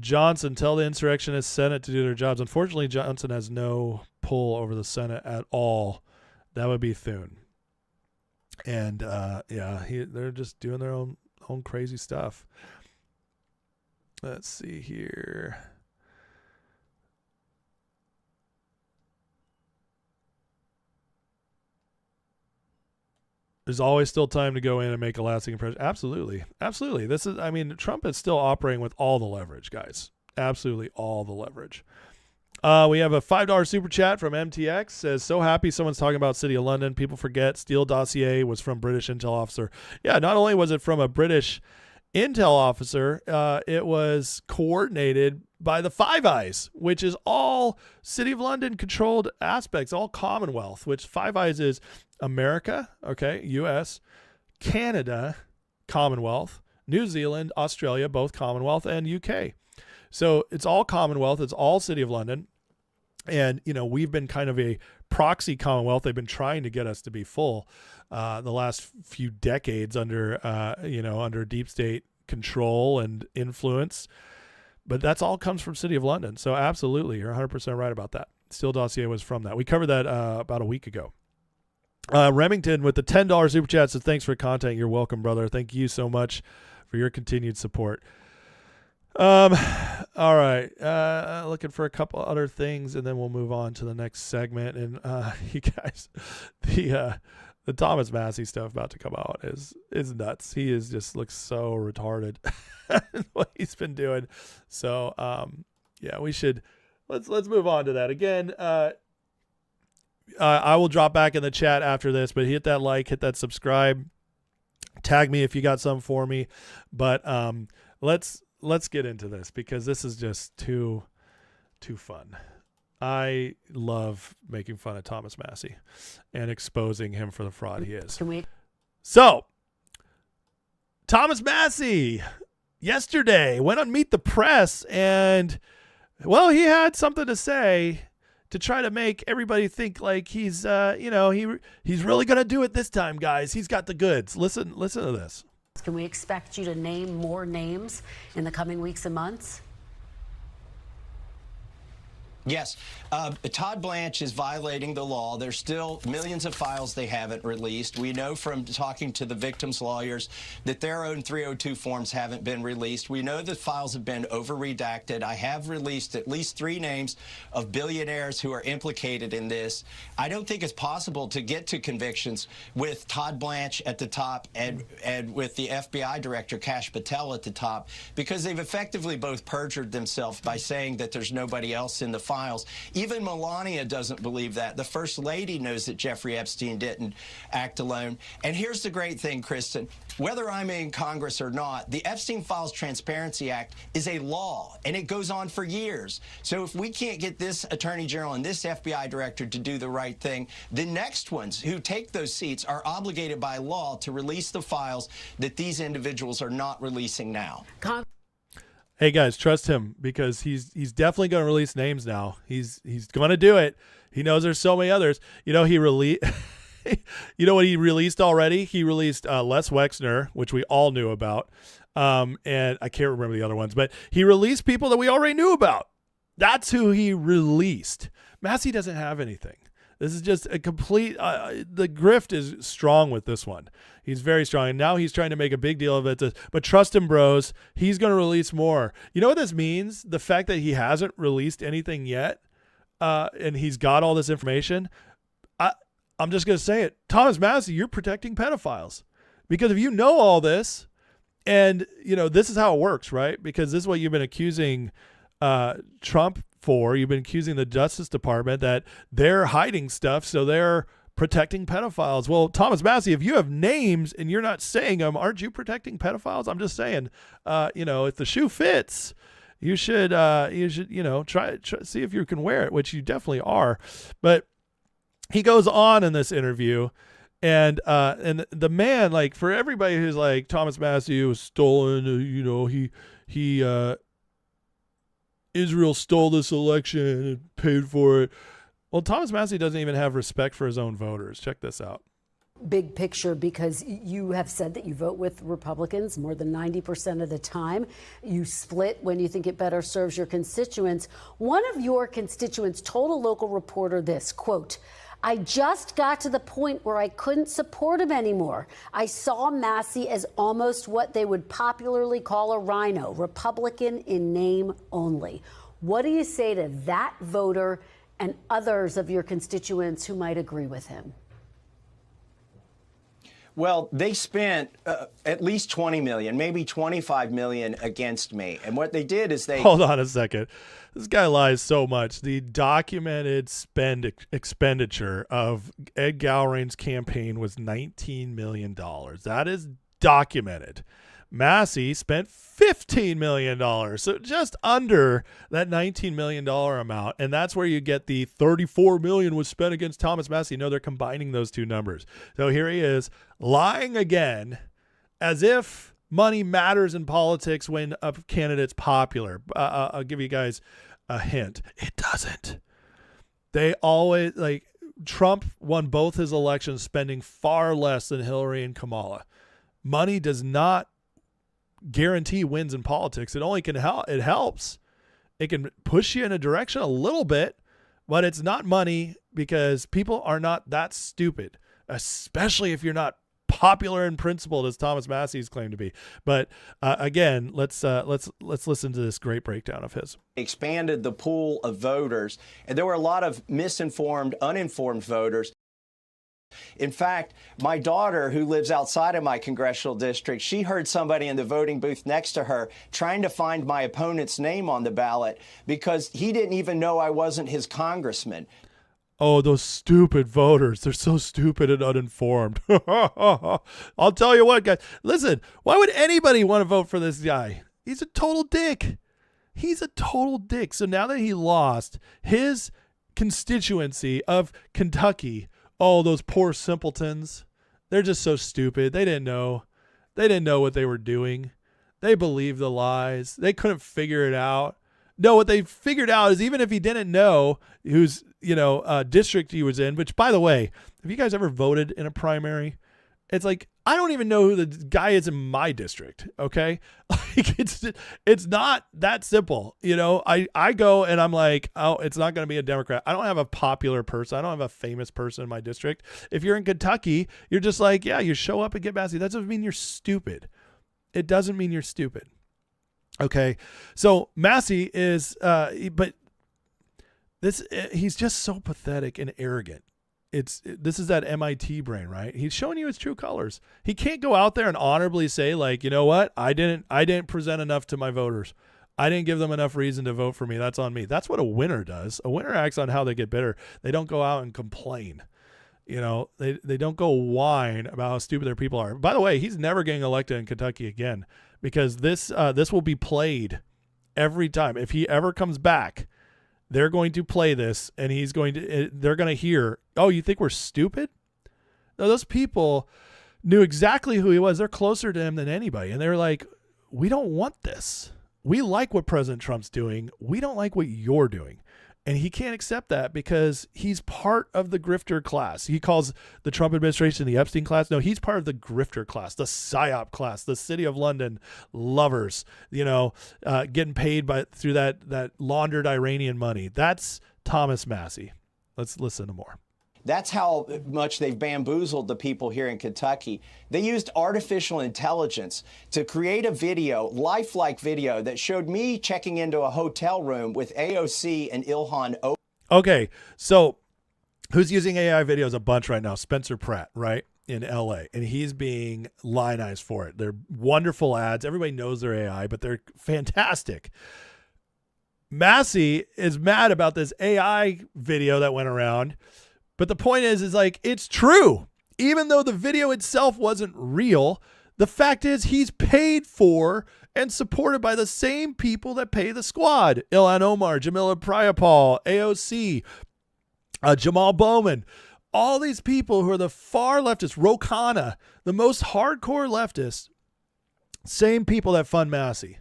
Speaker 2: Johnson, tell the insurrectionist Senate to do their jobs. Unfortunately, Johnson has no pull over the Senate at all. That would be Thune. And they're just doing their own crazy stuff. Let's see here. There's always still time to go in and make a lasting impression. Absolutely. Absolutely. Trump is still operating with all the leverage, guys. Absolutely all the leverage. We have a $5 super chat from MTX. Says, so happy someone's talking about City of London. People forget Steele dossier was from British intel officer. Yeah, not only was it from a British intel officer, it was coordinated by the Five Eyes, which is all City of London controlled aspects, all Commonwealth, which Five Eyes is America, okay, US, Canada, Commonwealth, New Zealand, Australia, both Commonwealth, and UK. So it's all Commonwealth. It's all City of London. And, we've been kind of a proxy Commonwealth. They've been trying to get us to be full the last few decades under deep state control and influence. But that's all comes from City of London. So absolutely, you're 100% right about that. Steele dossier was from that. We covered that about a week ago. Remington with the $10 super chat says, thanks for content. You're welcome, brother. Thank you so much for your continued support. All right. Looking for a couple other things, and then we'll move on to the next segment. And you guys, the Thomas Massie stuff about to come out is nuts. He just looks so retarded what he's been doing. So we should let's move on to that. Again, I will drop back in the chat after this, but hit that like, hit that subscribe, tag me if you got some for me. But let's get into this because this is just too fun. I love making fun of Thomas Massie and exposing him for the fraud he is. So, Thomas Massie yesterday went on Meet the Press and, well, he had something to say to try to make everybody think like he's, he's really going to do it this time, guys. He's got the goods. Listen to this.
Speaker 6: Can we expect you to name more names in the coming weeks and months?
Speaker 7: Yes. Todd Blanche is violating the law. There's still millions of files they haven't released. We know from talking to the victims' lawyers that their own 302 forms haven't been released. We know that files have been over-redacted. I have released at least 3 names of billionaires who are implicated in this. I don't think it's possible to get to convictions with Todd Blanche at the top and with the FBI director, Kash Patel, at the top, because they've effectively both perjured themselves by saying that there's nobody else in the files. Even Melania doesn't believe that. The First Lady knows that Jeffrey Epstein didn't act alone. And here's the great thing, Kristen. Whether I'm in Congress or not, the Epstein Files Transparency Act is a law, and it goes on for years. So if we can't get this Attorney General and this FBI director to do the right thing, the next ones who take those seats are obligated by law to release the files that these individuals are not releasing now.
Speaker 2: Hey guys, trust him because he's definitely going to release names now. He's going to do it. He knows there's so many others. You know, he released. You know what he released already? He released Les Wexner, which we all knew about, and I can't remember the other ones, but he released people that we already knew about. That's who he released. Massie doesn't have anything. This is just a complete. The grift is strong with this one. He's very strong, and now he's trying to make a big deal of it. But trust him, bros. He's going to release more. You know what this means? The fact that he hasn't released anything yet, and he's got all this information. I'm just going to say it. Thomas Massie, you're protecting pedophiles, because if you know all this, and you know this is how it works, right? Because this is what you've been accusing Trump for. You've been accusing the Justice Department that they're hiding stuff, so they're protecting pedophiles. Well, Thomas Massie, if you have names and you're not saying them, aren't you protecting pedophiles? I'm just saying, if the shoe fits, you should try see if you can wear it, which you definitely are. But he goes on in this interview, and the man, like, for everybody who's like Thomas Massie was stolen, Israel stole this election and paid for it. Well, Thomas Massie doesn't even have respect for his own voters. Check this out.
Speaker 6: Big picture, because you have said that you vote with Republicans more than 90% of the time. You split when you think it better serves your constituents. One of your constituents told a local reporter this, quote, "I just got to the point where I couldn't support him anymore. I saw Massie as almost what they would popularly call a rhino, Republican in name only." What do you say to that voter and others of your constituents who might agree with him?
Speaker 7: Well, they spent at least 20 million, maybe 25 million against me. And what they did is they...
Speaker 2: Hold on a second. This guy lies so much. The documented expenditure of Ed Gallrein's campaign was $19 million. That is documented. Massie spent $15 million, so just under that $19 million amount, and that's where you get the $34 million was spent against Thomas Massie. No, they're combining those two numbers. So here he is lying again, as if money matters in politics when a candidate's popular. I'll give you guys a hint. It doesn't. They always, like, Trump won both his elections spending far less than Hillary and Kamala. Money does not guarantee wins in politics. It only can help. It helps. It can push you in a direction a little bit, but it's not money, because people are not that stupid, especially if you're not popular and principled as Thomas Massie's claimed to be. But again, let's listen to this great breakdown of his.
Speaker 7: Expanded the pool of voters, and there were a lot of misinformed, uninformed voters. In fact, my daughter, who lives outside of my congressional district, she heard somebody in the voting booth next to her trying to find my opponent's name on the ballot because he didn't even know I wasn't his congressman.
Speaker 2: Oh, those stupid voters. They're so stupid and uninformed. I'll tell you what, guys. Listen, why would anybody want to vote for this guy? He's a total dick. He's a total dick. So now that he lost his constituency of Kentucky, oh, those poor simpletons. They're just so stupid. They didn't know. They didn't know what they were doing. They believed the lies. They couldn't figure it out. No, what they figured out is even if he didn't know whose, district he was in, which, by the way, have you guys ever voted in a primary? It's like, I don't even know who the guy is in my district, okay? Like, it's not that simple. I go and I'm like, oh, it's not going to be a Democrat. I don't have a popular person. I don't have a famous person in my district. If you're in Kentucky, you're just like, yeah, you show up and get Massie. That doesn't mean you're stupid. It doesn't mean you're stupid. Okay, so Massie is, he's just so pathetic and arrogant. This is that MIT brain, right? He's showing you his true colors. He can't go out there and honorably say, like, you know what? I didn't present enough to my voters. I didn't give them enough reason to vote for me. That's on me. That's what a winner does. A winner acts on how they get better. They don't go out and complain. They don't go whine about how stupid their people are. By the way, he's never getting elected in Kentucky again because this will be played every time. If he ever comes back, they're going to play this and they're going to hear, oh, you think we're stupid? No, those people knew exactly who he was. They're closer to him than anybody. And they're like, we don't want this. We like what President Trump's doing. We don't like what you're doing. And he can't accept that because he's part of the grifter class. He calls the Trump administration the Epstein class. No, he's part of the grifter class, the PSYOP class, the City of London lovers, getting paid through that laundered Iranian money. That's Thomas Massie. Let's listen to more.
Speaker 7: That's how much they've bamboozled the people here in Kentucky. They used artificial intelligence to create a video, lifelike video, that showed me checking into a hotel room with AOC and Ilhan O.
Speaker 2: Okay, so who's using AI videos a bunch right now? Spencer Pratt, right, in LA. And he's being lionized for it. They're wonderful ads. Everybody knows they're AI, but they're fantastic. Massie is mad about this AI video that went around. But the point is like, it's true. Even though the video itself wasn't real, the fact is he's paid for and supported by the same people that pay the squad. Ilhan Omar, Jamila Prayapal, AOC, Jamal Bowman. All these people who are the far leftists, Ro Khanna, the most hardcore leftists, same people that fund Massie.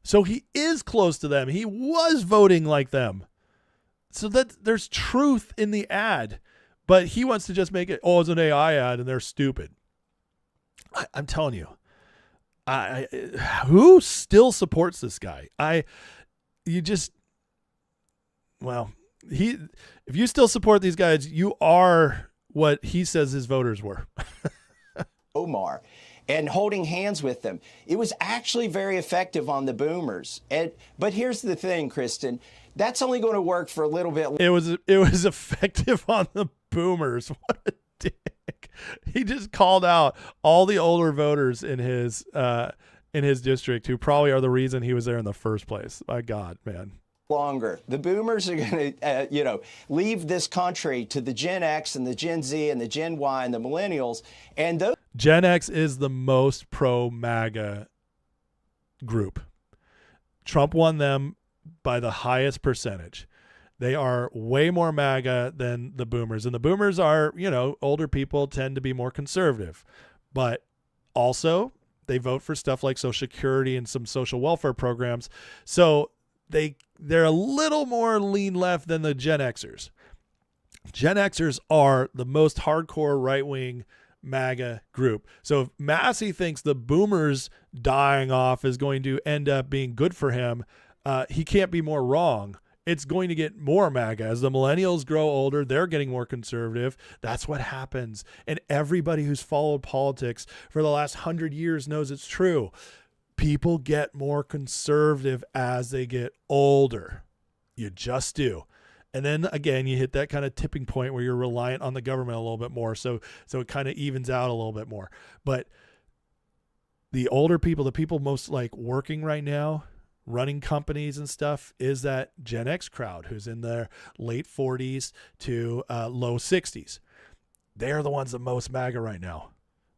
Speaker 2: So he is close to them. He was voting like them. So that there's truth in the ad. But he wants to just make it, it's an AI ad and they're stupid. I'm telling you, who still supports this guy? If you still support these guys, you are what he says his voters were.
Speaker 7: Omar and holding hands with them. It was actually very effective on the boomers. But here's the thing, Kristen, that's only going to work for a little bit.
Speaker 2: It was effective on the boomers. What a dick. He just called out all the older voters in his district who probably are the reason he was there in the first place. My God, man.
Speaker 7: Longer. The boomers are going to, leave this country to the Gen X and the Gen Z and the Gen Y and the millennials. And those
Speaker 2: Gen X is the most pro-MAGA group. Trump won them by the highest percentage. They are way more MAGA than the boomers. And the boomers are, older people tend to be more conservative. But also, they vote for stuff like Social Security and some social welfare programs. So they're a little more lean left than the Gen Xers. Gen Xers are the most hardcore right-wing MAGA group. So if Massie thinks the boomers dying off is going to end up being good for him, he can't be more wrong. It's going to get more MAGA. As the millennials grow older, they're getting more conservative. That's what happens. And everybody who's followed politics for the last 100 years knows it's true. People get more conservative as they get older. You just do. And then again, you hit that kind of tipping point where you're reliant on the government a little bit more. So it kind of evens out a little bit more. But the older people, the people most like working right now, running companies and stuff, is that Gen X crowd who's in their late 40s to low 60s. They're the ones the most MAGA right now.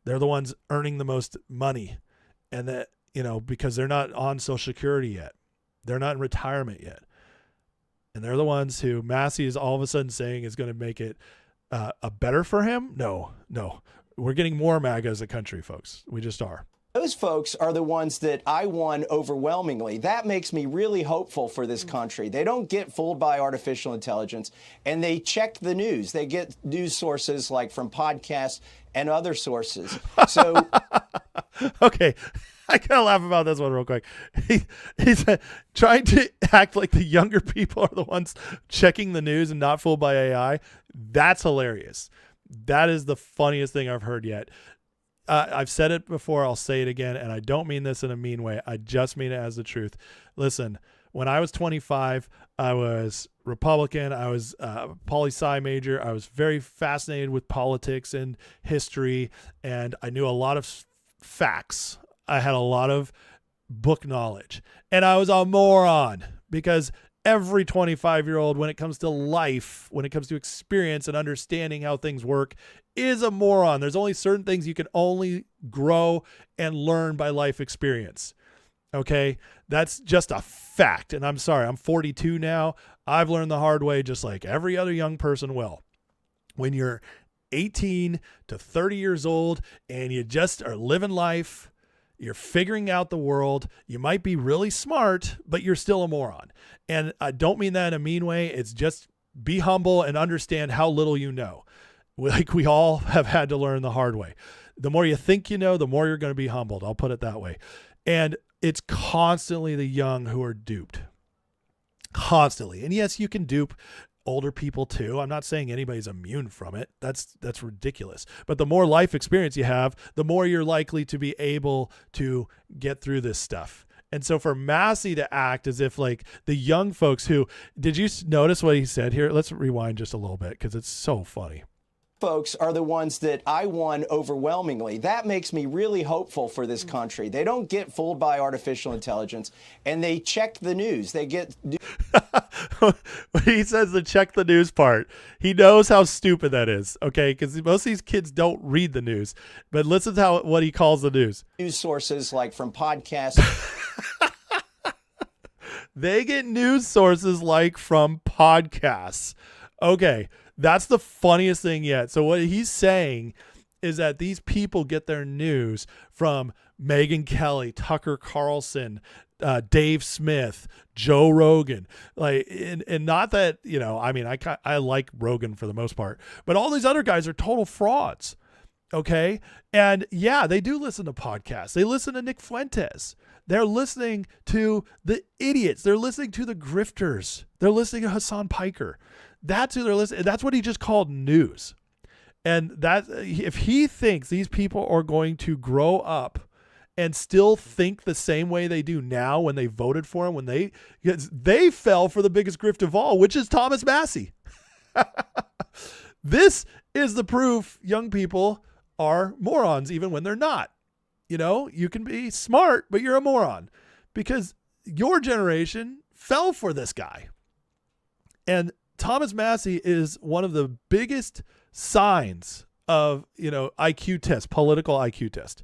Speaker 2: They're the ones earning the most money. And that, because they're not on Social Security yet. They're not in retirement yet. And they're the ones who Massie is all of a sudden saying is going to make it a better for him. No. We're getting more MAGA as a country, folks. We just are.
Speaker 7: Those folks are the ones that I won overwhelmingly. That makes me really hopeful for this country. They don't get fooled by artificial intelligence, and they check the news. They get news sources like from podcasts and other sources. So,
Speaker 2: okay, I gotta laugh about this one real quick. He's trying to act like the younger people are the ones checking the news and not fooled by AI. That's hilarious. That is the funniest thing I've heard yet. I've said it before, I'll say it again, and I don't mean this in a mean way. I just mean it as the truth. Listen, when I was 25, I was Republican. I was a poli-sci major. I was very fascinated with politics and history, and I knew a lot of facts. I had a lot of book knowledge, and I was a moron because every 25-year-old, when it comes to life, when it comes to experience and understanding how things work, is a moron. There's only certain things you can only grow and learn by life experience. Okay? That's just a fact. And I'm sorry, I'm 42 now. I've learned the hard way just like every other young person will. When you're 18 to 30 years old and you just are living life, you're figuring out the world, you might be really smart, but you're still a moron. And I don't mean that in a mean way. It's just be humble and understand how little you know. Like we all have had to learn the hard way. The more you think you know, the more you're going to be humbled. I'll put it that way. And it's constantly the young who are duped. Constantly. And yes, you can dupe older people too. I'm not saying anybody's immune from it. That's ridiculous. But the more life experience you have, the more you're likely to be able to get through this stuff. And so for Massie to act as if like the young folks who, did you notice what he said here? Let's rewind just a little bit because it's so funny.
Speaker 7: Folks are the ones that I won overwhelmingly. That makes me really hopeful for this country. They don't get fooled by artificial intelligence, and they check the news. They get...
Speaker 2: When he says the check the news part, he knows how stupid that is, okay? Because most of these kids don't read the news. But listen to what he calls the news.
Speaker 7: News sources like from podcasts.
Speaker 2: They get news sources like from podcasts. Okay, that's the funniest thing yet. So what he's saying is that these people get their news from Megyn Kelly, Tucker Carlson, Dave Smith, Joe Rogan, like, and not that, I mean, I like Rogan for the most part, but all these other guys are total frauds. Okay. And yeah, they do listen to podcasts. They listen to Nick Fuentes. They're listening to the idiots. They're listening to the grifters. They're listening to Hassan Piker. That's who they're listening. That's what he just called news. And that if he thinks these people are going to grow up and still think the same way they do now when they voted for him, when they fell for the biggest grift of all, which is Thomas Massie. This is the proof young people are morons even when they're not. You can be smart, but you're a moron because your generation fell for this guy. And Thomas Massie is one of the biggest signs of, IQ test, political IQ test.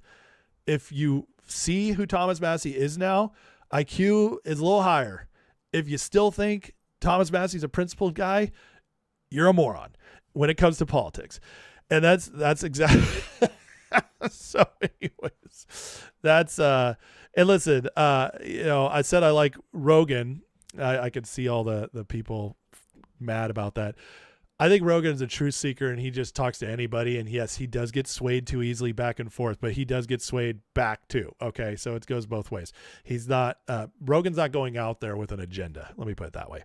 Speaker 2: If you see who Thomas Massie is now, IQ is a little higher. If you still think Thomas Massie's a principled guy, you're a moron when it comes to politics. And that's exactly so anyways, that's and listen, I said I like Rogan. I could see all the people mad about that. I think Rogan is a truth seeker and he just talks to anybody. And yes, he does get swayed too easily back and forth, but he does get swayed back too. Okay. So it goes both ways. He's not, Rogan's not going out there with an agenda. Let me put it that way.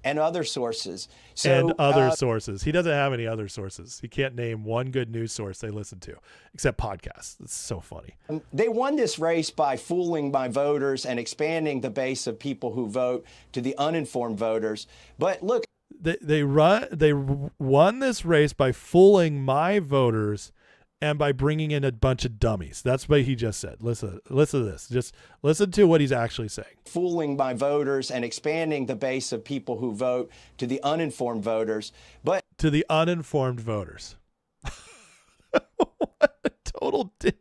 Speaker 7: and other sources.
Speaker 2: And other sources. He doesn't have any other sources. He can't name one good news source they listen to, except podcasts. It's so funny.
Speaker 7: They won this race by fooling my voters and expanding the base of people who vote to the uninformed voters. But look,
Speaker 2: they won this race by fooling my voters and by bringing in a bunch of dummies. That's what he just said. Listen to this. Just listen to what he's actually saying.
Speaker 7: Fooling my voters and expanding the base of people who vote to the uninformed voters. But
Speaker 2: to the uninformed voters. What a total dick.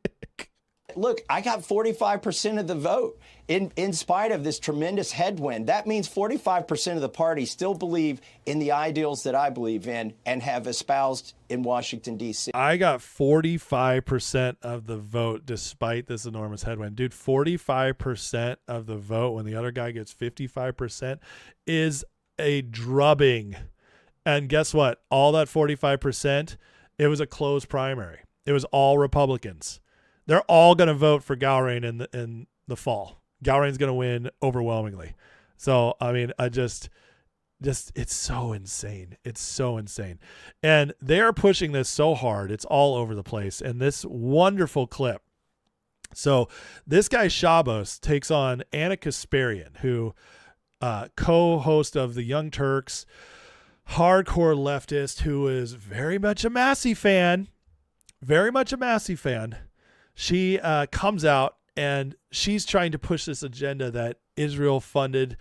Speaker 7: Look, I got 45% of the vote in spite of this tremendous headwind. That means 45% of the party still believe in the ideals that I believe in and have espoused in Washington, D.C.
Speaker 2: I got 45% of the vote despite this enormous headwind. Dude, 45% of the vote when the other guy gets 55% is a drubbing. And guess what? All that 45%, it was a closed primary. It was all Republicans. They're all going to vote for Gallrein in the fall. Gallrein's going to win overwhelmingly. So, I mean, just it's so insane. It's so insane. And they're pushing this so hard. It's all over the place. And this wonderful clip. So this guy Shabos takes on Anna Kasparian, who co-host of the Young Turks, hardcore leftist, who is very much a Massie fan. Very much a Massie fan. She comes out and she's trying to push this agenda that Israel funded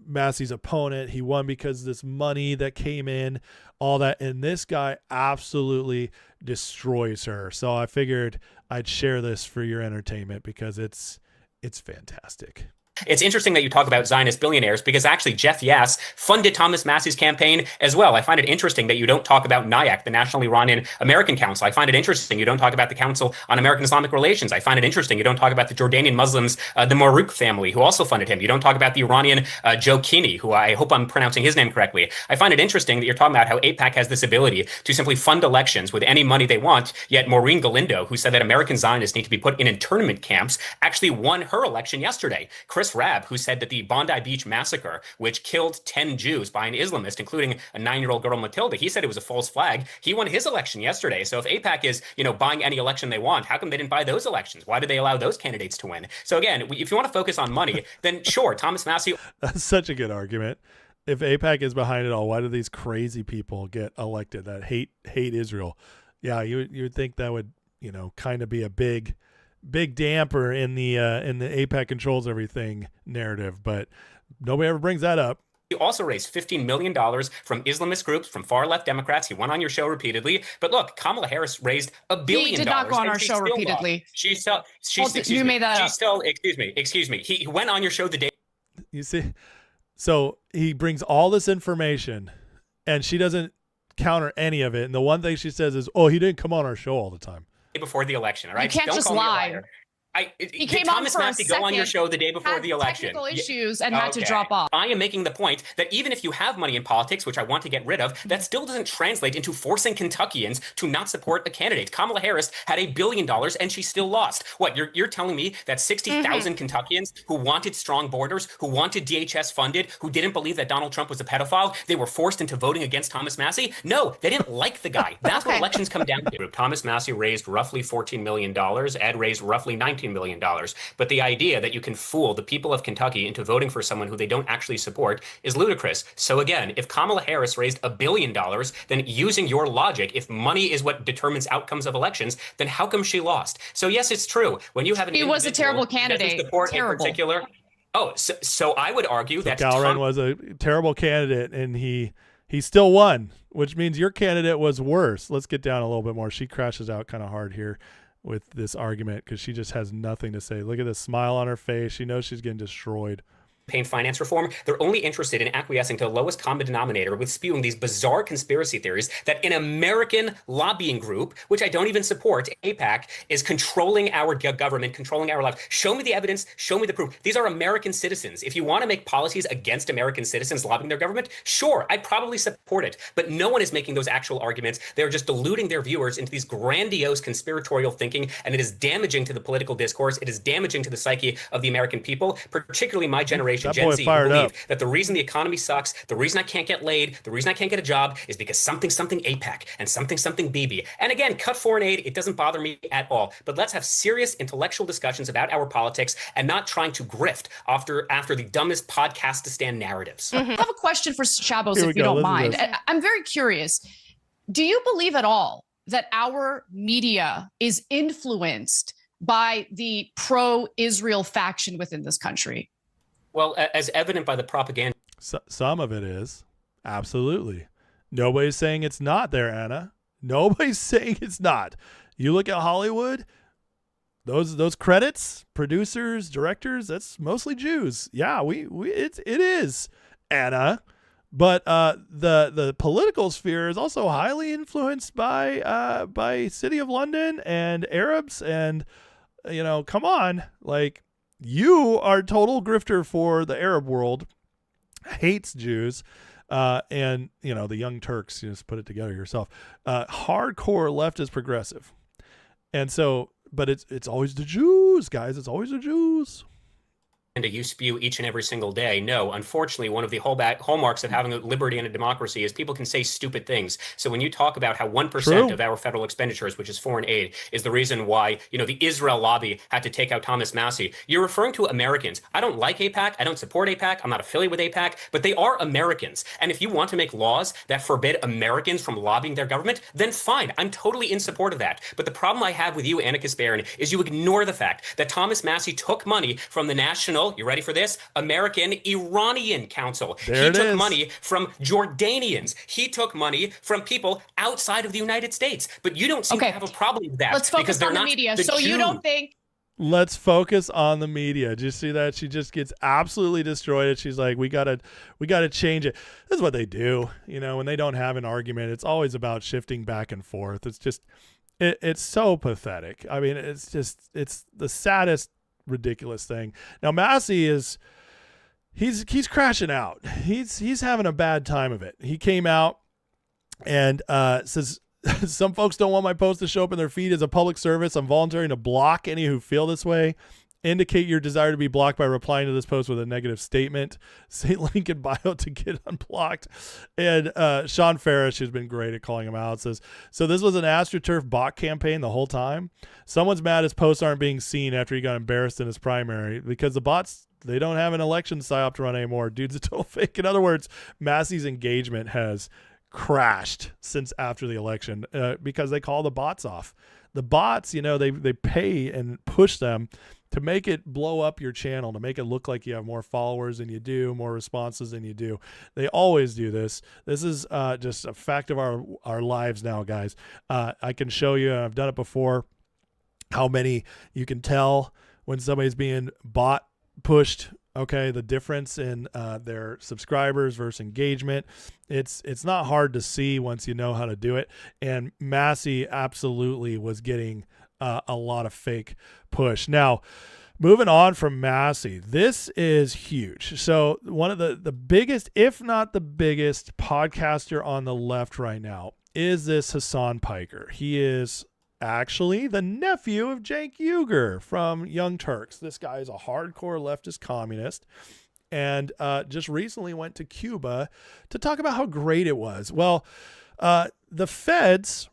Speaker 2: Massie's opponent. He won because of this money that came in, all that. And this guy absolutely destroys her. So I figured I'd share this for your entertainment because it's fantastic.
Speaker 8: It's interesting that you talk about Zionist billionaires because actually Jeff Yass funded Thomas Massie's campaign as well. I find it interesting that you don't talk about NIAC, the National Iranian American Council. I find it interesting you don't talk about the Council on American Islamic Relations. I find it interesting you don't talk about the Jordanian Muslims, the Marouk family, who also funded him. You don't talk about the Iranian Joe Kini, who I hope I'm pronouncing his name correctly. I find it interesting that you're talking about how AIPAC has this ability to simply fund elections with any money they want, yet Maureen Galindo, who said that American Zionists need to be put in internment camps, actually won her election yesterday. Chris Rabb, who said that the Bondi Beach massacre, which killed 10 Jews by an Islamist, including a 9-year-old girl, Matilda, he said it was a false flag. He won his election yesterday. So if AIPAC is, buying any election they want, how come they didn't buy those elections? Why did they allow those candidates to win? So again, if you want to focus on money, then sure, Thomas Massie.
Speaker 2: That's such a good argument. If AIPAC is behind it all, why do these crazy people get elected that hate Israel? Yeah, you would think that would, kind of be a big damper in the AIPAC controls everything narrative, but nobody ever brings that up.
Speaker 8: He also raised $15 million from Islamist groups, from far-left Democrats. He went on your show repeatedly. But look, Kamala Harris raised $1 billion.
Speaker 9: He did not go on our show repeatedly. You made that up.
Speaker 8: Excuse me. He went on your show the day.
Speaker 2: You see? So he brings all this information, and she doesn't counter any of it. And the one thing she says is, he didn't come on our show all the time.
Speaker 8: Before the election, all right?
Speaker 9: You can't just lie.
Speaker 8: He came Thomas Massie go on your show the day before the election?
Speaker 9: Technical issues and had to drop off.
Speaker 8: I am making the point that even if you have money in politics, which I want to get rid of, that still doesn't translate into forcing Kentuckians to not support a candidate. Kamala Harris had $1 billion and she still lost. What, you're telling me that 60,000 Kentuckians who wanted strong borders, who wanted DHS funded, who didn't believe that Donald Trump was a pedophile, they were forced into voting against Thomas Massie? No, they didn't like the guy. That's what elections come down to. Thomas Massie raised roughly $14 million. Ed raised roughly $19 million. But the idea that you can fool the people of Kentucky into voting for someone who they don't actually support is ludicrous. So again, if Kamala Harris raised $1 billion, then using your logic, if money is what determines outcomes of elections, then how come she lost? So yes, it's true. When you have an
Speaker 9: he was a terrible candidate.
Speaker 8: Support in particular. So I would argue that
Speaker 2: Gallrein was a terrible candidate and he still won, which means your candidate was worse. Let's get down a little bit more. She crashes out kind of hard here with this argument because she just has nothing to say. Look at the smile on her face. She knows she's getting destroyed.
Speaker 8: Campaign finance reform, they're only interested in acquiescing to the lowest common denominator with spewing these bizarre conspiracy theories that an American lobbying group, which I don't even support, AIPAC, is controlling our government, controlling our lives. Show me the evidence, show me the proof. These are American citizens. If you want to make policies against American citizens lobbying their government, sure, I'd probably support it. But no one is making those actual arguments. They're just deluding their viewers into these grandiose conspiratorial thinking, and it is damaging to the political discourse. It is damaging to the psyche of the American people, particularly my generation, generation,
Speaker 2: That
Speaker 8: Gen
Speaker 2: boy
Speaker 8: Z, who
Speaker 2: fired
Speaker 8: believe
Speaker 2: up.
Speaker 8: that the reason the economy sucks, the reason I can't get laid, the reason I can't get a job is because something APAC and something BB. And again, cut foreign aid, it doesn't bother me at all. But let's have serious intellectual discussions about our politics and not trying to grift after the dumbest podcast to stand narratives.
Speaker 9: I have a question for Chabos,
Speaker 2: Here we
Speaker 9: if you
Speaker 2: go.
Speaker 9: don't
Speaker 2: Listen to
Speaker 9: mind.
Speaker 2: this.
Speaker 9: I'm very curious. Do you believe at all that our media is influenced by the pro-Israel faction within this country?
Speaker 8: Well, as evident by the propaganda.
Speaker 2: Some of it is. Absolutely. Nobody's saying it's not there, Anna. Nobody's saying it's not. You look at Hollywood, those credits, producers, directors, that's mostly Jews. Yeah, it is, Anna. But the political sphere is also highly influenced by City of London and Arabs, and come on, like, you are total grifter for the Arab world, hates Jews, and the Young Turks. You just put it together yourself. Hardcore leftist progressive, and so, but it's always the Jews, guys. It's always the Jews.
Speaker 8: You spew each and every single day. No, unfortunately, one of the hallmarks of having a liberty and a democracy is people can say stupid things. So when you talk about how 1% of our federal expenditures, which is foreign aid, is the reason why the Israel lobby had to take out Thomas Massie, you're referring to Americans. I don't like AIPAC. I don't support AIPAC. I'm not affiliated with AIPAC, but they are Americans. And if you want to make laws that forbid Americans from lobbying their government, then fine. I'm totally in support of that. But the problem I have with you, Anna Kasparian, is you ignore the fact that Thomas Massie took money from the National, you ready for this? American Iranian Council. He took money from Jordanians. He took money from people outside of the United States. But you don't seem to have a problem with that.
Speaker 9: Let's focus on the media. So you don't think...
Speaker 2: Let's focus on the media. Did you see that? She just gets absolutely destroyed. She's like, we gotta change it. This is what they do. When they don't have an argument, it's always about shifting back and forth. It's just, it's so pathetic. I mean, it's the saddest, ridiculous thing. Now Massie he's crashing out. He's having a bad time of it. He came out and says, some folks don't want my post to show up in their feed as a public service. I'm volunteering to block any who feel this way. Indicate your desire to be blocked by replying to this post with a negative statement. Say link in bio to get unblocked. And Sean Ferris, who's been great at calling him out, says, so this was an AstroTurf bot campaign the whole time. Someone's mad his posts aren't being seen after he got embarrassed in his primary because the bots, they don't have an election psyop to run anymore. Dude's a total fake. In other words, Massie's engagement has crashed since after the election because they call the bots off. The bots, they pay and push them to make it blow up your channel, to make it look like you have more followers than you do, more responses than you do. They always do this. This is just a fact of our lives now, guys. I can show you, I've done it before, how many you can tell when somebody's being bot pushed. Okay, the difference in their subscribers versus engagement. It's not hard to see once you know how to do it. And Massie absolutely was getting a lot of fake push. Now, moving on from Massie, this is huge. So one of the biggest, if not the biggest, podcaster on the left right now is this Hassan Piker. He is actually the nephew of Cenk Uygur from Young Turks. This guy is a hardcore leftist communist and just recently went to Cuba to talk about how great it was. Well, the feds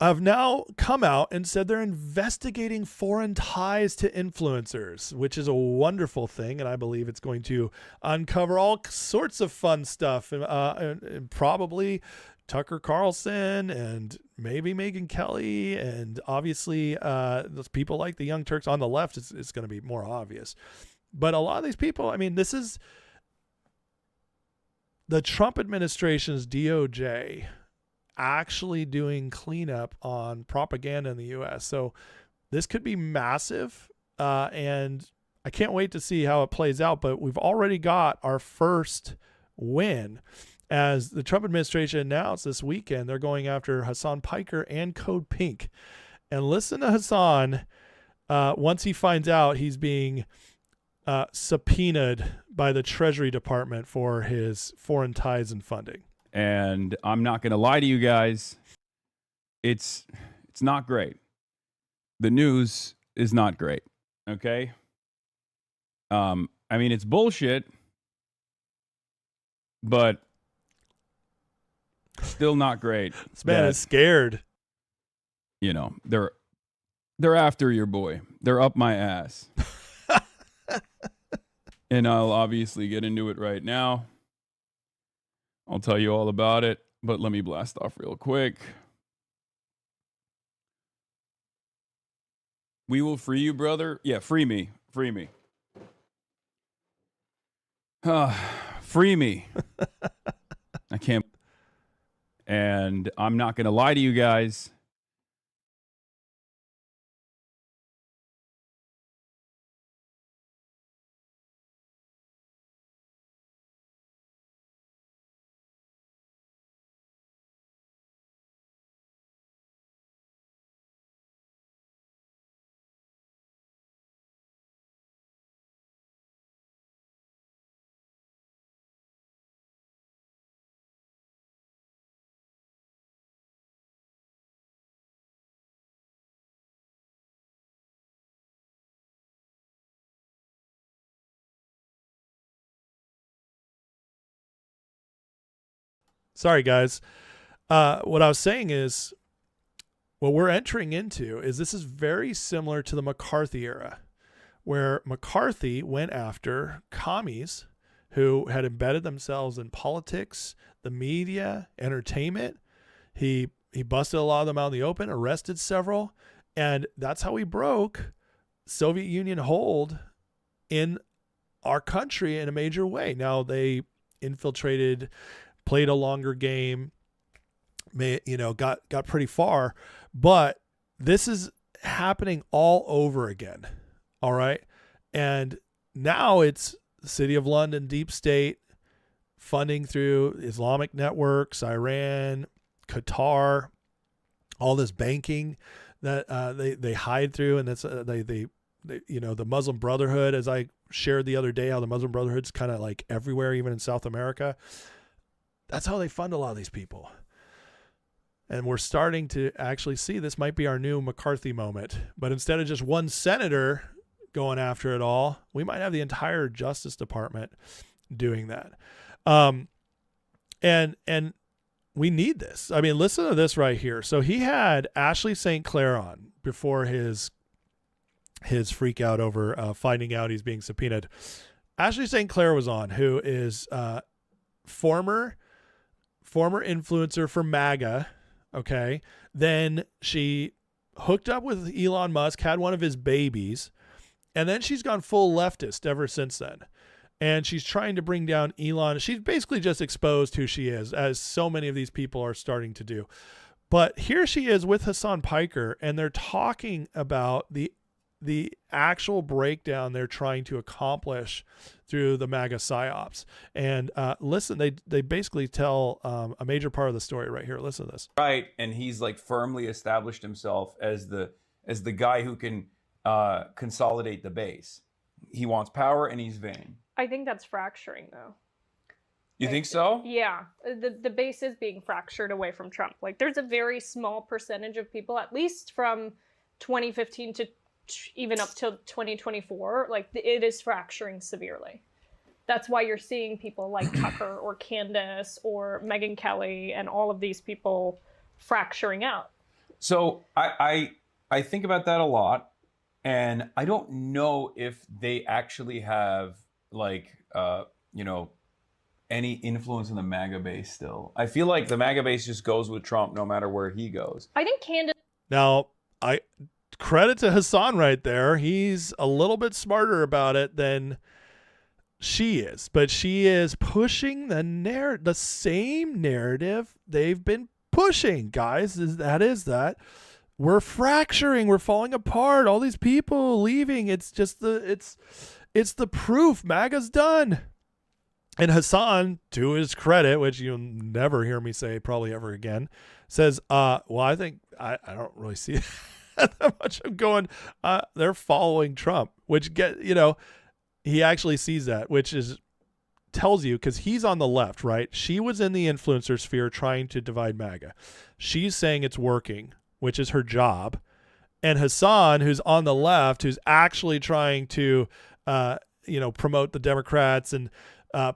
Speaker 2: have now come out and said they're investigating foreign ties to influencers, which is a wonderful thing. And I believe it's going to uncover all sorts of fun stuff, and probably Tucker Carlson and maybe Megyn Kelly. And obviously those people like the Young Turks on the left, it's going to be more obvious. But a lot of these people, I mean, this is the Trump administration's DOJ actually doing cleanup on propaganda in the U.S. So this could be massive, and I can't wait to see how it plays out. But we've already got our first win, as the Trump administration announced this weekend they're going after Hassan Piker and Code Pink. And listen to Hassan once he finds out he's being subpoenaed by the Treasury Department for his foreign ties and funding.
Speaker 10: And I'm not going to lie to you guys. It's not great. The news is not great. Okay. I mean, it's bullshit, but still not great.
Speaker 2: This man is scared.
Speaker 10: You know, they're after your boy. They're up my ass. And I'll obviously get into it right now. I'll tell you all about it, but let me blast off real quick. We will free you, brother. Yeah, free me. Free me. Free me. I can't. And I'm not going to lie to you guys.
Speaker 2: Sorry, guys. What I was saying is, what we're entering into is this is very similar to the McCarthy era, where McCarthy went after commies who had embedded themselves in politics, the media, entertainment. He busted a lot of them out in the open, arrested several, and that's how he broke Soviet Union hold in our country in a major way. Now they infiltrated, played a longer game, got pretty far, but this is happening all over again. All right. And now it's the City of London, deep state funding through Islamic networks, Iran, Qatar, all this banking that they hide through. And that's they the Muslim Brotherhood, as I shared the other day, how the Muslim Brotherhood's kind of like everywhere, even in South America. That's how they fund a lot of these people. And we're starting to actually see this might be our new McCarthy moment. But instead of just one senator going after it all, we might have the entire Justice Department doing that. And we need this. I mean, listen to this right here. So he had Ashley St. Clair on before his freak out over finding out he's being subpoenaed. Ashley St. Clair was on, who is former influencer for MAGA. Okay. Then she hooked up with Elon Musk, had one of his babies, and then she's gone full leftist ever since then. And she's trying to bring down Elon. She's basically just exposed who she is, as so many of these people are starting to do. But here she is with Hassan Piker, and they're talking about the actual breakdown they're trying to accomplish through the MAGA psyops. And listen, they basically tell a major part of the story right here. Listen to this.
Speaker 10: Right, and he's like firmly established himself as the guy who can consolidate the base. He wants power and he's vain.
Speaker 11: I think that's fracturing, though.
Speaker 10: You think so?
Speaker 11: Yeah, the base is being fractured away from Trump. Like, there's a very small percentage of people, at least from 2015 to even up till 2024, like it is fracturing severely. That's why you're seeing people like Tucker or Candace or Megyn Kelly and all of these people fracturing out. So
Speaker 10: I think about that a lot, and I don't know if they actually have any influence in the MAGA base still. I feel like the MAGA base just goes with Trump no matter where he goes.
Speaker 11: I think Candace.
Speaker 2: Now, credit to Hassan right there. He's a little bit smarter about it than she is, but she is pushing the same narrative they've been pushing, guys. That we're fracturing, we're falling apart, all these people leaving. It's just it's the proof MAGA's done. And Hassan, to his credit, which you'll never hear me say probably ever again, says, well, I think I don't really see that much of going, they're following Trump, which he actually sees that, which tells you, because he's on the left, right? She was in the influencer sphere trying to divide MAGA. She's saying it's working, which is her job. And Hassan, who's on the left, who's actually trying to promote the Democrats and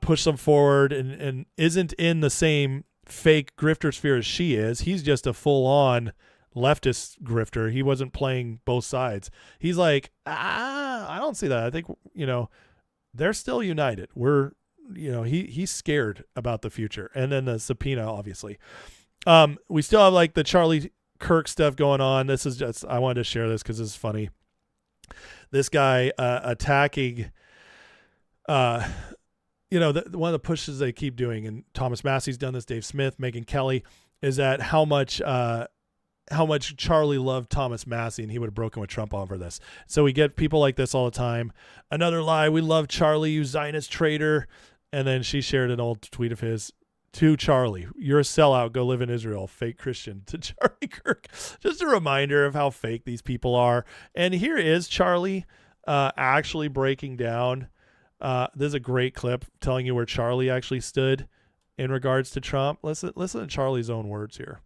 Speaker 2: push them forward and isn't in the same fake grifter sphere as she is. He's just a full-on leftist grifter. He wasn't playing both sides. He's like, I don't see that. I think, they're still united. He's scared about the future. And then the subpoena, obviously. We still have like the Charlie Kirk stuff going on. This is just, I wanted to share this because it's funny. This guy attacking, one of the pushes they keep doing, and Thomas Massie's done this, Dave Smith, Megyn Kelly, is that how much Charlie loved Thomas Massie, and he would have broken with Trump over this. So we get people like this all the time. Another lie, we love Charlie, you Zionist traitor. And then she shared an old tweet of his to Charlie. You're a sellout. Go live in Israel. Fake Christian. To Charlie Kirk. Just a reminder of how fake these people are. And here is Charlie actually breaking down. This is a great clip telling you where Charlie actually stood in regards to Trump. Listen to Charlie's own words here.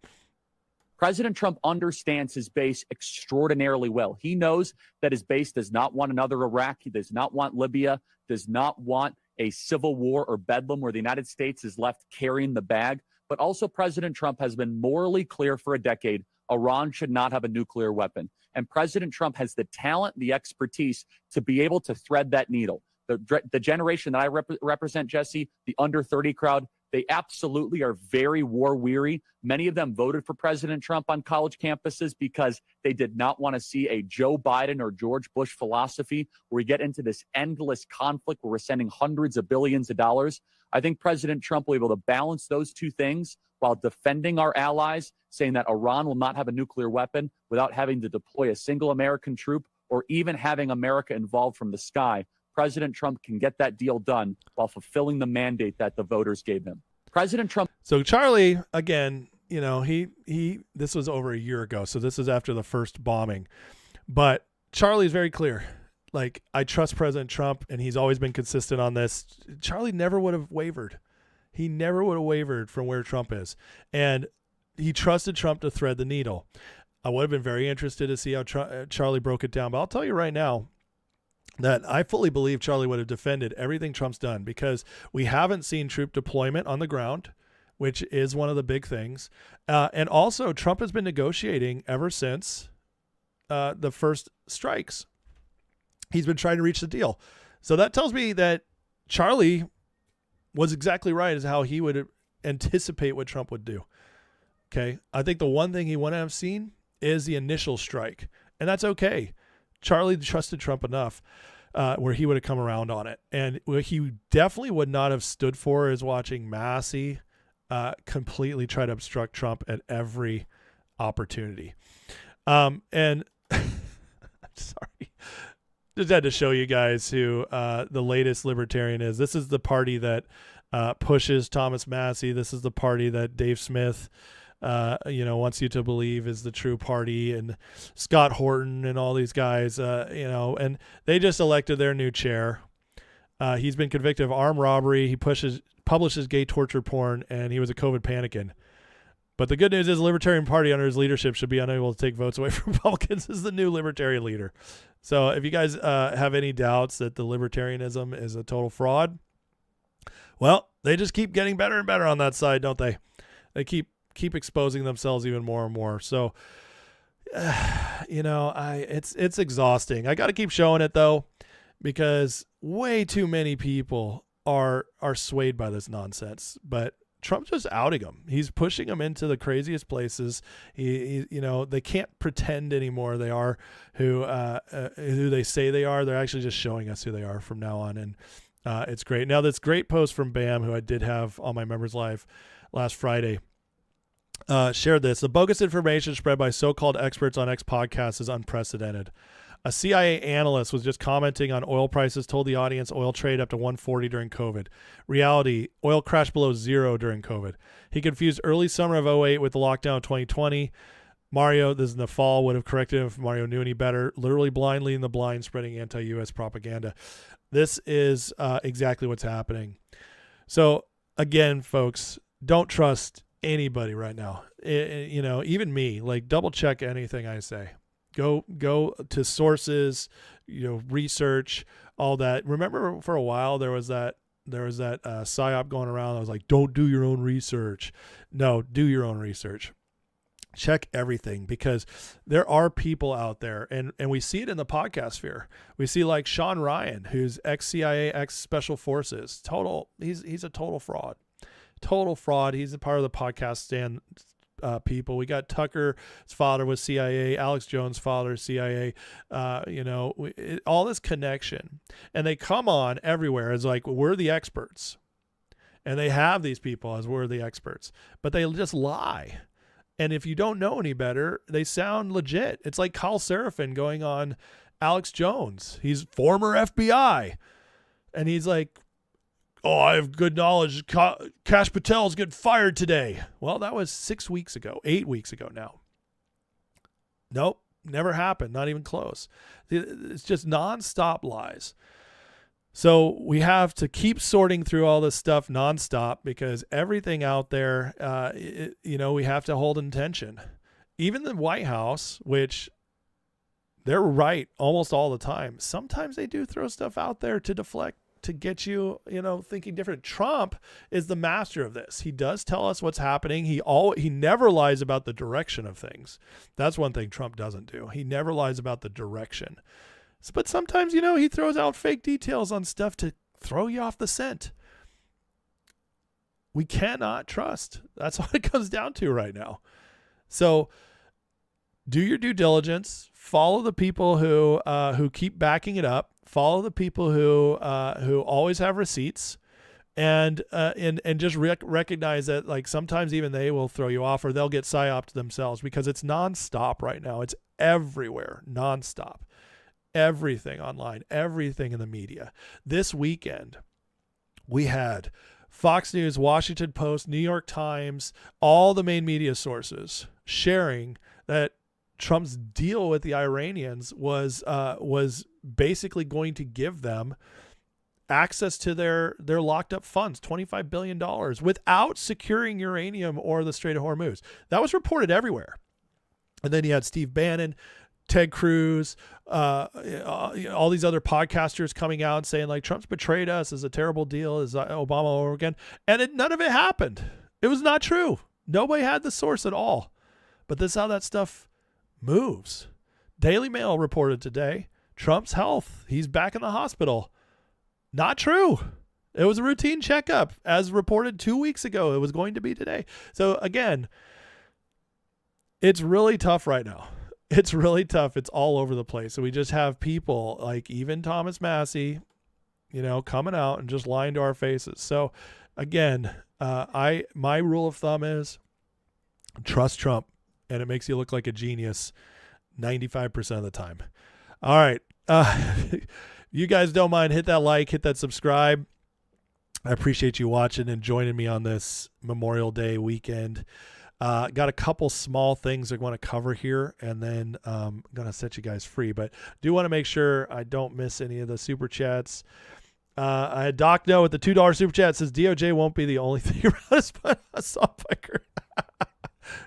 Speaker 12: President Trump understands his base extraordinarily well. He knows that his base does not want another Iraq. He does not want Libya, does not want a civil war or bedlam where the United States is left carrying the bag. But also President Trump has been morally clear for a decade. Iran should not have a nuclear weapon. And President Trump has the talent, the expertise to be able to thread that needle. The generation that I represent, Jesse, the under 30 crowd, they absolutely are very war weary. Many of them voted for President Trump on college campuses because they did not want to see a Joe Biden or George Bush philosophy where we get into this endless conflict where we're sending hundreds of billions of dollars. I think President Trump will be able to balance those two things while defending our allies, saying that Iran will not have a nuclear weapon without having to deploy a single American troop or even having America involved from the sky. President Trump can get that deal done while fulfilling the mandate that the voters gave him. President Trump.
Speaker 2: So Charlie, again, this was over a year ago. So this is after the first bombing. But Charlie's very clear. Like, I trust President Trump, and he's always been consistent on this. Charlie never would have wavered. He never would have wavered from where Trump is. And he trusted Trump to thread the needle. I would have been very interested to see how Charlie broke it down. But I'll tell you right now, that I fully believe Charlie would have defended everything Trump's done because we haven't seen troop deployment on the ground, which is one of the big things. And also Trump has been negotiating ever since the first strikes. He's been trying to reach the deal. So that tells me that Charlie was exactly right as how he would anticipate what Trump would do. Okay. I think the one thing he wouldn't have seen is the initial strike, and that's okay. Charlie trusted Trump enough where he would have come around on it. And what he definitely would not have stood for is watching Massie completely try to obstruct Trump at every opportunity. And I'm sorry. Just had to show you guys who the latest libertarian is. This is the party that pushes Thomas Massie. This is the party that Dave Smith wants you to believe is the true party, and Scott Horton and all these guys, and they just elected their new chair. He's been convicted of armed robbery. He publishes gay torture porn, and he was a COVID panikin. But the good news is the Libertarian Party under his leadership should be unable to take votes away from Republicans as the new Libertarian leader. So if you guys have any doubts that the Libertarianism is a total fraud, well, they just keep getting better and better on that side, don't they? They keep exposing themselves even more and more. So, it's exhausting. I got to keep showing it though, because way too many people are swayed by this nonsense. But Trump's just outing them. He's pushing them into the craziest places. They can't pretend anymore they are who they say they are. They're actually just showing us who they are from now on. And it's great. Now, this great post from Bam, who I did have on my members live last Friday, shared this. The bogus information spread by so-called experts on X podcasts is unprecedented. A CIA analyst was just commenting on oil prices, told the audience oil traded up to 140 during COVID. Reality, oil crashed below zero during COVID. He confused early summer of 2008 with the lockdown of 2020. Mario, this is in the fall, would have corrected him if Mario knew any better. Literally blind leading the blind, spreading anti-U.S. propaganda. This is exactly what's happening. So, again, folks, don't trust anybody right now. Even me, like, double check anything I say. Go to sources, research. all that. Remember for a while there was that psyop going around. I was like, don't do your own research. No, do your own research. Check everything, because there are people out there, and we see it in the podcast sphere. We see like Sean Ryan, who's ex-CIA, ex-Special Forces. He's a total fraud. Total fraud. He's a part of the podcast stand people. We got Tucker's father was CIA, Alex Jones' father CIA, all this connection. And they come on everywhere as like, we're the experts. And they have these people as we're the experts, but they just lie. And if you don't know any better, they sound legit. It's like Kyle Seraphin going on Alex Jones. He's former FBI. And he's like, oh, I have good knowledge. Kash Patel's getting fired today. Well, that was 8 weeks ago now. Nope, never happened. Not even close. It's just nonstop lies. So we have to keep sorting through all this stuff nonstop, because everything out there, we have to hold intention. Even the White House, which they're right almost all the time. Sometimes they do throw stuff out there to deflect, to get you, thinking different. Trump is the master of this. He does tell us what's happening. He never lies about the direction of things. That's one thing Trump doesn't do. He never lies about the direction. But sometimes, he throws out fake details on stuff to throw you off the scent. We cannot trust. That's all it comes down to right now. So do your due diligence. Follow the people who keep backing it up. Follow the people who always have receipts, and just recognize that, like, sometimes even they will throw you off, or they'll get psyoped themselves, because it's nonstop right now. It's everywhere, nonstop. Everything online, everything in the media. This weekend, we had Fox News, Washington Post, New York Times, all the main media sources sharing that Trump's deal with the Iranians was basically going to give them access to their locked up funds, $25 billion, without securing uranium or the Strait of Hormuz. That was reported everywhere. And then you had Steve Bannon, Ted Cruz, all these other podcasters coming out and saying, like, Trump's betrayed us, is a terrible deal, is Obama over again. And none of it happened. It was not true. Nobody had the source at all. But this is how that stuff moves. Daily Mail reported today, Trump's health, he's back in the hospital. Not true. It was a routine checkup, as reported 2 weeks ago. It was going to be today. So again, it's really tough right now. It's really tough. It's all over the place. So we just have people like even Thomas Massie, coming out and just lying to our faces. So again, my rule of thumb is trust Trump, and it makes you look like a genius 95% of the time. All right. You guys don't mind, hit that like, hit that subscribe. I appreciate you watching and joining me on this Memorial Day weekend. Got a couple small things I want to cover here, and then I'm going to set you guys free. But do want to make sure I don't miss any of the super chats. I had Doc Know with the $2 super chat. Says DOJ won't be the only thing around us but assault biker.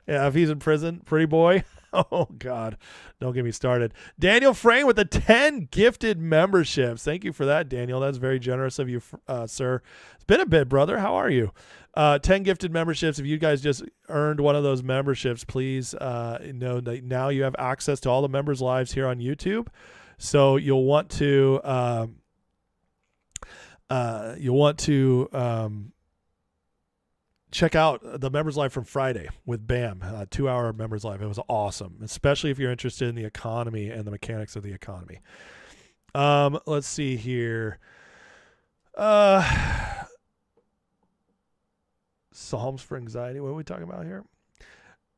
Speaker 2: Yeah, if he's in prison, pretty boy. Oh, God. Don't get me started. Daniel Frame with the 10 gifted memberships. Thank you for that, Daniel. That's very generous of you, sir. It's been a bit, brother. How are you? 10 gifted memberships. If you guys just earned one of those memberships, please know that now you have access to all the members' lives here on YouTube. So you'll want to check out the members live from Friday with Bam, 2-hour members live. It was awesome, especially if you're interested in the economy and the mechanics of the economy. Let's see here. Psalms for anxiety. What are we talking about here?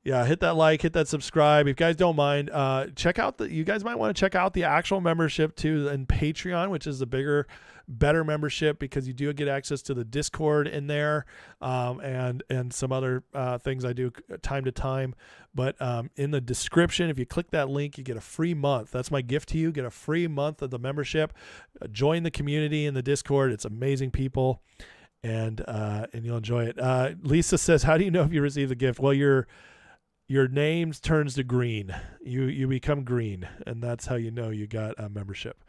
Speaker 2: Yeah, hit that like, hit that subscribe. If you guys don't mind, you guys might want to check out the actual membership too, and Patreon, which is the better membership, because you do get access to the Discord in there, and some other things I do time to time. But in the description, if you click that link, you get a free month. That's my gift to you. Get a free month of the membership. Join the community in the Discord. It's amazing people, and you'll enjoy it. Lisa says, how do you know if you received the gift? Well, your name turns to green. You become green, and that's how you know you got a membership.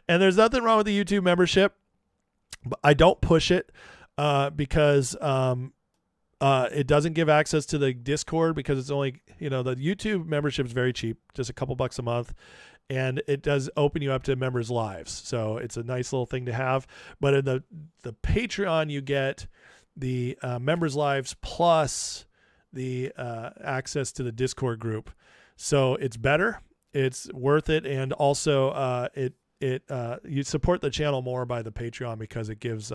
Speaker 2: And there's nothing wrong with the YouTube membership. But I don't push it because it doesn't give access to the Discord, because it's only, the YouTube membership is very cheap, just a couple bucks a month. And it does open you up to members' lives. So it's a nice little thing to have. But in the Patreon, you get the members' lives plus the access to the Discord group. So it's better. It's worth it. And also you support the channel more by the Patreon, because it gives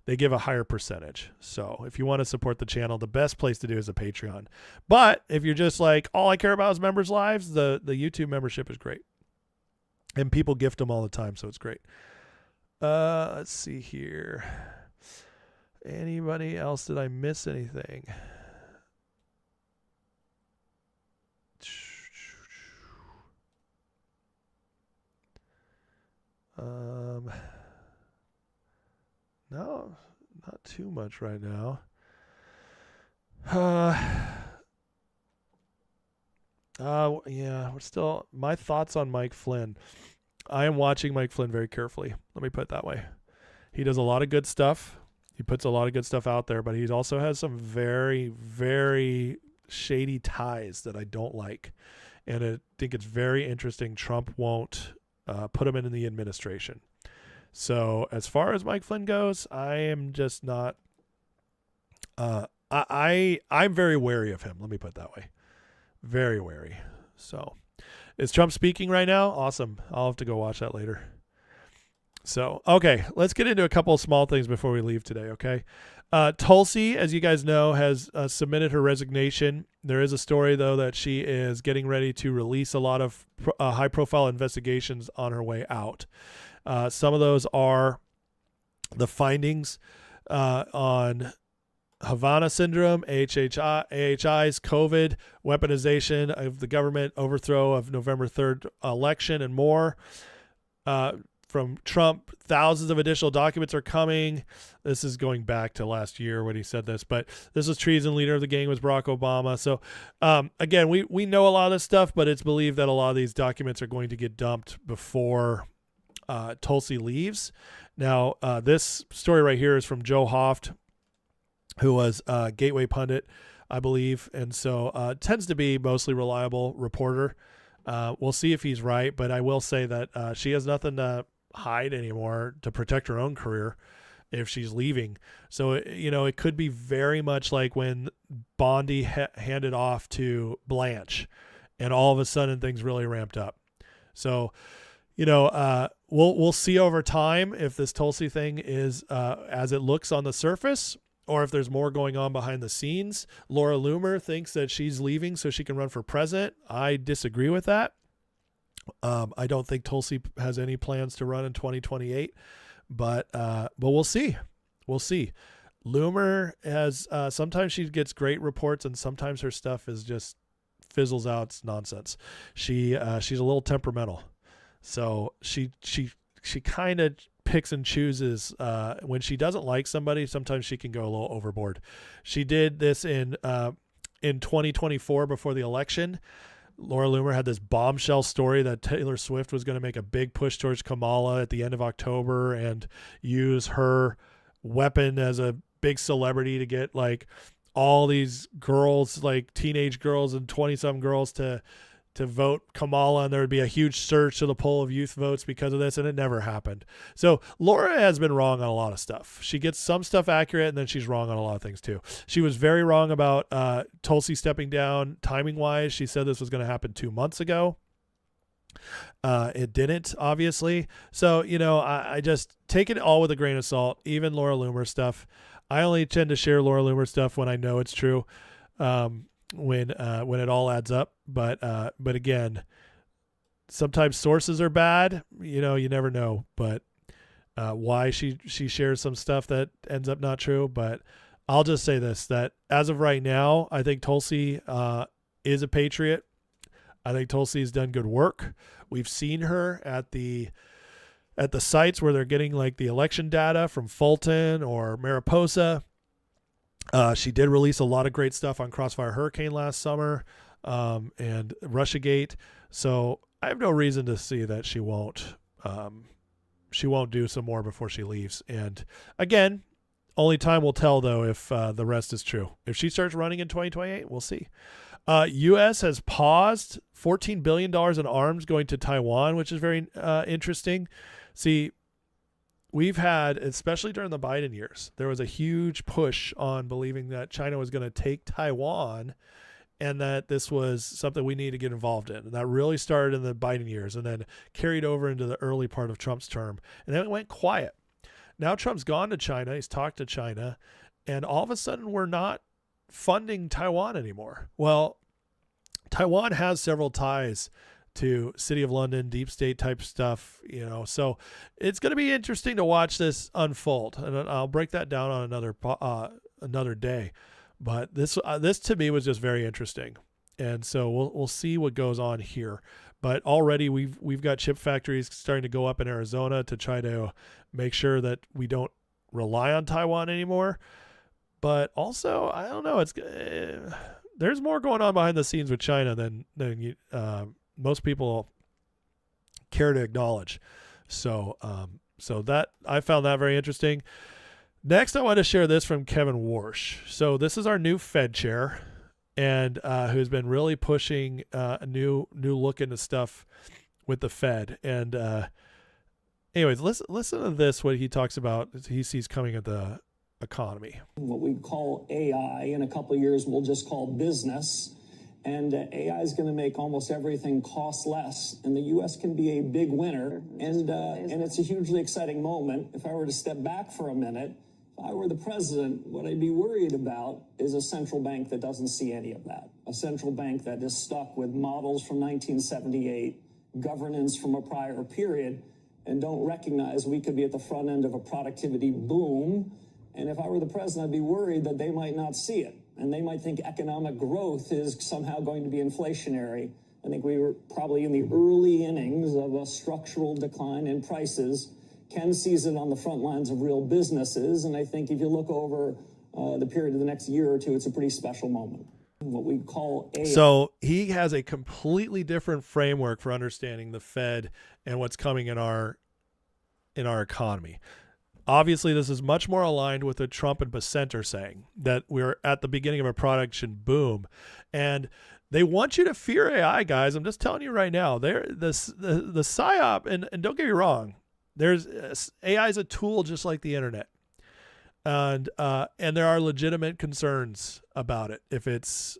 Speaker 2: they give a higher percentage. So if you want to support the channel, the best place to do is the Patreon. But if you're just like, all I care about is members' lives, the YouTube membership is great. And people gift them all the time, so it's great. Let's see here. Anybody else? Did I miss anything? No, not too much right now. Yeah, we're still, my thoughts on Mike Flynn. I am watching Mike Flynn very carefully. Let me put it that way. He does a lot of good stuff. He puts a lot of good stuff out there, but he also has some very, very shady ties that I don't like. And I think it's very interesting Trump won't put him in the administration. So as far as Mike Flynn goes, I am just not, I'm very wary of him. Let me put it that way. Very wary. So is Trump speaking right now? Awesome. I'll have to go watch that later. So, okay, let's get into a couple of small things before we leave today. Okay. Tulsi, as you guys know, has submitted her resignation. There is a story, though, that she is getting ready to release a lot of high-profile investigations on her way out. Some of those are the findings on Havana syndrome, AHI's COVID, weaponization of the government, overthrow of November 3rd election, and more. From Trump, thousands of additional documents are coming. This is going back to last year when he said this, but this was treason. Leader of the gang was Barack Obama. So again, we know a lot of this stuff, but it's believed that a lot of these documents are going to get dumped before Tulsi leaves. Now, this story right here is from Joe Hoft, who was a Gateway pundit, I believe, and so tends to be mostly reliable reporter. We'll see if he's right, but I will say that she has nothing to hide anymore to protect her own career if she's leaving. So, it could be very much like when Bondi handed off to Blanche, and all of a sudden things really ramped up. So, we'll see over time if this Tulsi thing is as it looks on the surface, or if there's more going on behind the scenes. Laura Loomer thinks that she's leaving so she can run for president. I disagree with that. I don't think Tulsi has any plans to run in 2028, but we'll see. We'll see. Loomer has, sometimes she gets great reports, and sometimes her stuff is just fizzles out. It's nonsense. she's a little temperamental. So she kind of picks and chooses when she doesn't like somebody. Sometimes she can go a little overboard. She did this in 2024 before the election. Laura Loomer had this bombshell story that Taylor Swift was going to make a big push towards Kamala at the end of October and use her weapon as a big celebrity to get like all these girls, like teenage girls and 20-some girls to vote Kamala, and there would be a huge surge to the poll of youth votes because of this, and it never happened. So Laura has been wrong on a lot of stuff. She gets some stuff accurate, and then she's wrong on a lot of things too. She was very wrong about Tulsi stepping down timing-wise. She said this was going to happen 2 months ago. It didn't, obviously. So, I just take it all with a grain of salt, even Laura Loomer stuff. I only tend to share Laura Loomer stuff when I know it's true. When it all adds up, but again, sometimes sources are bad. You never know, but why she shares some stuff that ends up not true. But I'll just say this: that as of right now, I think Tulsi is a patriot. I think Tulsi's done good work. We've seen her at the sites where they're getting like the election data from Fulton or Mariposa. She did release a lot of great stuff on Crossfire Hurricane last summer and Russiagate. So I have no reason to see that she won't do some more before she leaves. And again, only time will tell, though, if the rest is true. If she starts running in 2028, we'll see. U.S. has paused $14 billion in arms going to Taiwan, which is very interesting. See, we've had, especially during the Biden years, there was a huge push on believing that China was going to take Taiwan and that this was something we need to get involved in. And that really started in the Biden years and then carried over into the early part of Trump's term. And then it went quiet. Now Trump's gone to China. He's talked to China. And all of a sudden, we're not funding Taiwan anymore. Well, Taiwan has several ties to City of London, deep state type stuff, so it's going to be interesting to watch this unfold. And I'll break that down on another day. But this to me was just very interesting, and so we'll see what goes on here. But already we've got chip factories starting to go up in Arizona to try to make sure that we don't rely on Taiwan anymore. But also, I don't know, there's more going on behind the scenes with China than most people care to acknowledge. So that I found that very interesting. Next, I want to share this from Kevin Warsh. So this is our new Fed chair, and who's been really pushing a new look into stuff with the Fed. And anyways, listen to this, what he talks about he sees coming at the economy.
Speaker 13: What we call AI in a couple of years, we'll just call business. And AI is going to make almost everything cost less. And the U.S. can be a big winner. And it's a hugely exciting moment. If I were to step back for a minute, if I were the president, what I'd be worried about is a central bank that doesn't see any of that. A central bank that is stuck with models from 1978, governance from a prior period, and don't recognize we could be at the front end of a productivity boom. And if I were the president, I'd be worried that they might not see it. And they might think economic growth is somehow going to be inflationary. I think we were probably in the early innings of a structural decline in prices. Ken sees it on the front lines of real businesses. And I think if you look over the period of the next year or two, it's a pretty special moment. What we call AI.
Speaker 2: So he has a completely different framework for understanding the Fed and what's coming in our economy. Obviously, this is much more aligned with what Trump and Bessent are saying, that we're at the beginning of a production boom. And they want you to fear AI, guys. I'm just telling you right now. The PSYOP, and don't get me wrong, AI is a tool just like the internet. And there are legitimate concerns about it. If it's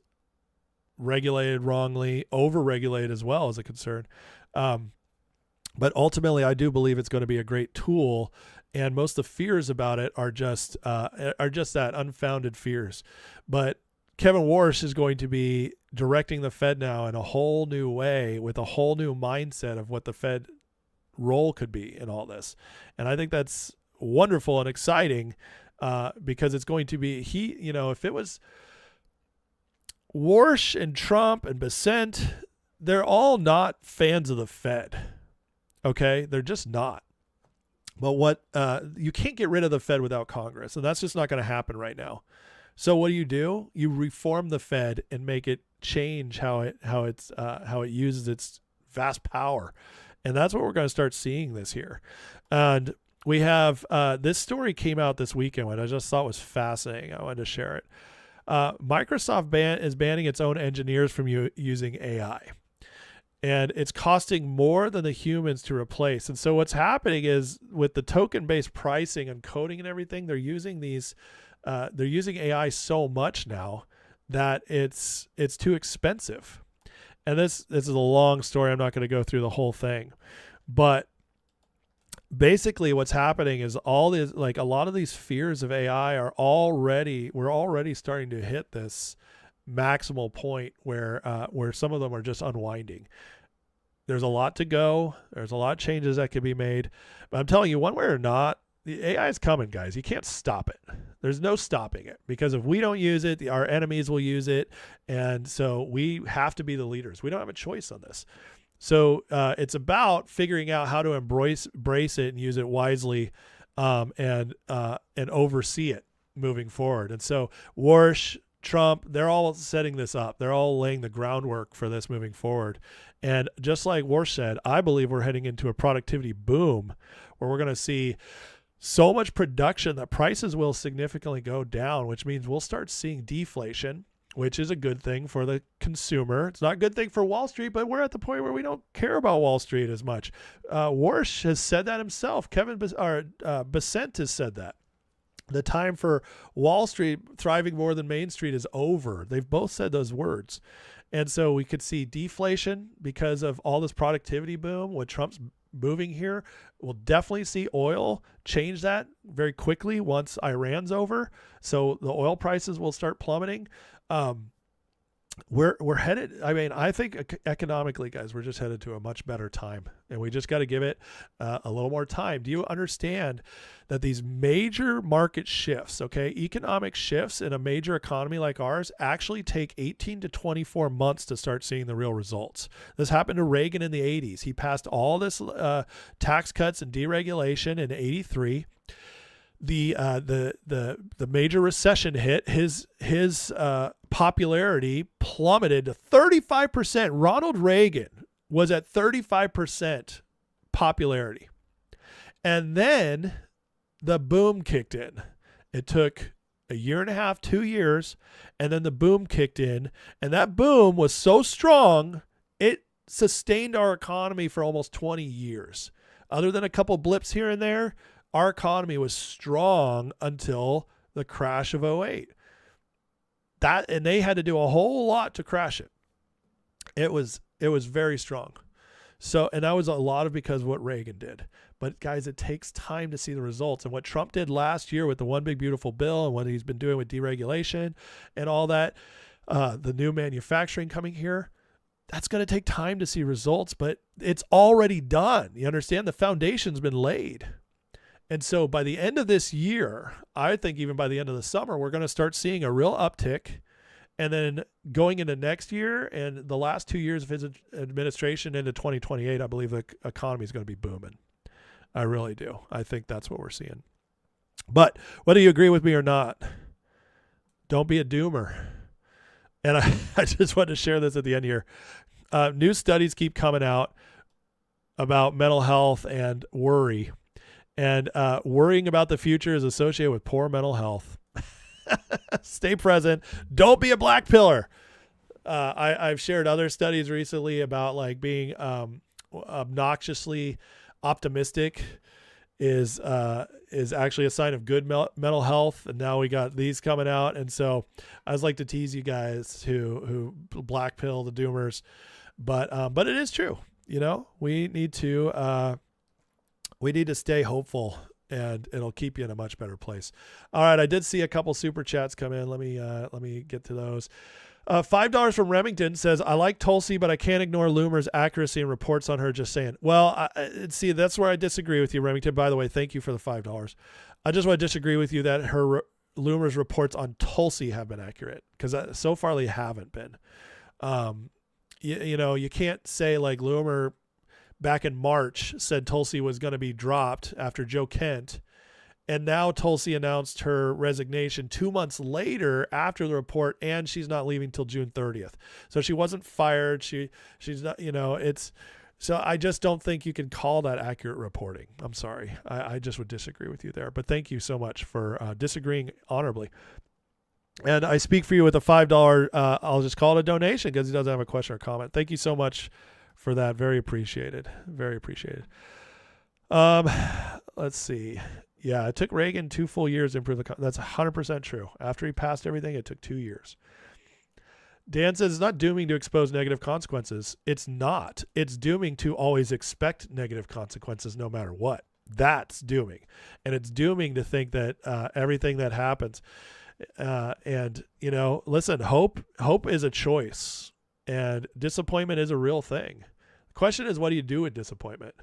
Speaker 2: regulated wrongly, over-regulated as well is a concern. But ultimately, I do believe it's going to be a great tool. And most of the fears about it are just that, unfounded fears. But Kevin Warsh is going to be directing the Fed now in a whole new way with a whole new mindset of what the Fed role could be in all this. And I think that's wonderful and exciting because it's going to be, if it was Warsh and Trump and Bessent, they're all not fans of the Fed. Okay? They're just not. But you can't get rid of the Fed without Congress, and that's just not going to happen right now. So what do? You reform the Fed and make it change how it uses its vast power, and that's what we're going to start seeing this year. And we have this story came out this weekend, which I just thought was fascinating. I wanted to share it. Microsoft is banning its own engineers from using AI. And it's costing more than the humans to replace. And so what's happening is with the token-based pricing and coding and everything, they're using AI so much now that it's too expensive. And this is a long story. I'm not going to go through the whole thing, but basically what's happening is a lot of these fears of AI we're already starting to hit this maximal point where some of them are just unwinding. There's a lot to go. There's a lot of changes that can be made. But I'm telling you, one way or not, the AI is coming, guys. You can't stop it. There's no stopping it because if we don't use it, our enemies will use it. And so we have to be the leaders. We don't have a choice on this. So it's about figuring out how to embrace it and use it wisely and oversee it moving forward. And so Warsh, Trump, they're all setting this up. They're all laying the groundwork for this moving forward. And just like Warsh said, I believe we're heading into a productivity boom where we're going to see so much production that prices will significantly go down, which means we'll start seeing deflation, which is a good thing for the consumer. It's not a good thing for Wall Street, but we're at the point where we don't care about Wall Street as much. Warsh has said that himself. Besant has said that. The time for Wall Street thriving more than Main Street is over. They've both said those words. And so we could see deflation because of all this productivity boom. When Trump's moving here, we'll definitely see oil change that very quickly once Iran's over. So the oil prices will start plummeting. We're headed, I mean, I think economically, guys, we're just headed to a much better time, and we just got to give it a little more time. Do you understand that these major market shifts, okay, economic shifts in a major economy like ours actually take 18 to 24 months to start seeing the real results? This happened to Reagan in the 80s. He passed all this tax cuts and deregulation in 83. The major recession hit. His popularity plummeted to 35%. Ronald Reagan was at 35% popularity, and then the boom kicked in. It took a year and a half, 2 years, and then the boom kicked in, and that boom was so strong it sustained our economy for almost 20 years. Other than a couple blips here and there, our economy was strong until the crash of 08. And they had to do a whole lot to crash it. It was very strong. So, and that was a lot of because of what Reagan did. But guys, it takes time to see the results. And what Trump did last year with the One Big Beautiful Bill and what he's been doing with deregulation and all that, the new manufacturing coming here, that's going to take time to see results, but it's already done. You understand? The foundation's been laid. And so by the end of this year, I think even by the end of the summer, we're going to start seeing a real uptick. And then going into next year and the last 2 years of his administration into 2028, I believe the economy is going to be booming. I really do. I think that's what we're seeing. But whether you agree with me or not, don't be a doomer. And I just wanted to share this at the end here. New studies keep coming out about mental health and worry. And worrying about the future is associated with poor mental health. Stay present. Don't be a black pillar. I've shared other studies recently about like being obnoxiously optimistic is actually a sign of good mental health. And now we got these coming out. And so I just like to tease you guys who black pill the doomers, but it is true. You know, we need to stay hopeful, and it'll keep you in a much better place. All right. I did see a couple super chats come in. Let me get to those. $5 from Remington says, I like Tulsi, but I can't ignore Loomer's accuracy and reports on her. Just saying. Well, see, that's where I disagree with you, Remington. By the way, thank you for the $5. I just want to disagree with you that her Loomer's reports on Tulsi have been accurate, because so far they haven't been. You know, you can't say like Loomer back in March said Tulsi was going to be dropped after Joe Kent. And now Tulsi announced her resignation 2 months later after the report, and she's not leaving till June 30th. So she wasn't fired. She's not, you know, so I just don't think you can call that accurate reporting. I'm sorry. I just would disagree with you there, but thank you so much for disagreeing honorably. And I speak for you with a $5. I'll just call it a donation because he doesn't have a question or comment. Thank you so much for that. Very appreciated. Very appreciated. Let's see. Yeah, it took Reagan 2 full years to improve that's 100% true. After he passed everything, it took 2 years. Dan says it's not dooming to expose negative consequences. It's not. It's dooming to always expect negative consequences no matter what. That's dooming. And it's dooming to think that everything that happens and, you know, listen, hope is a choice, and disappointment is a real thing. The question is, what do you do with disappointment?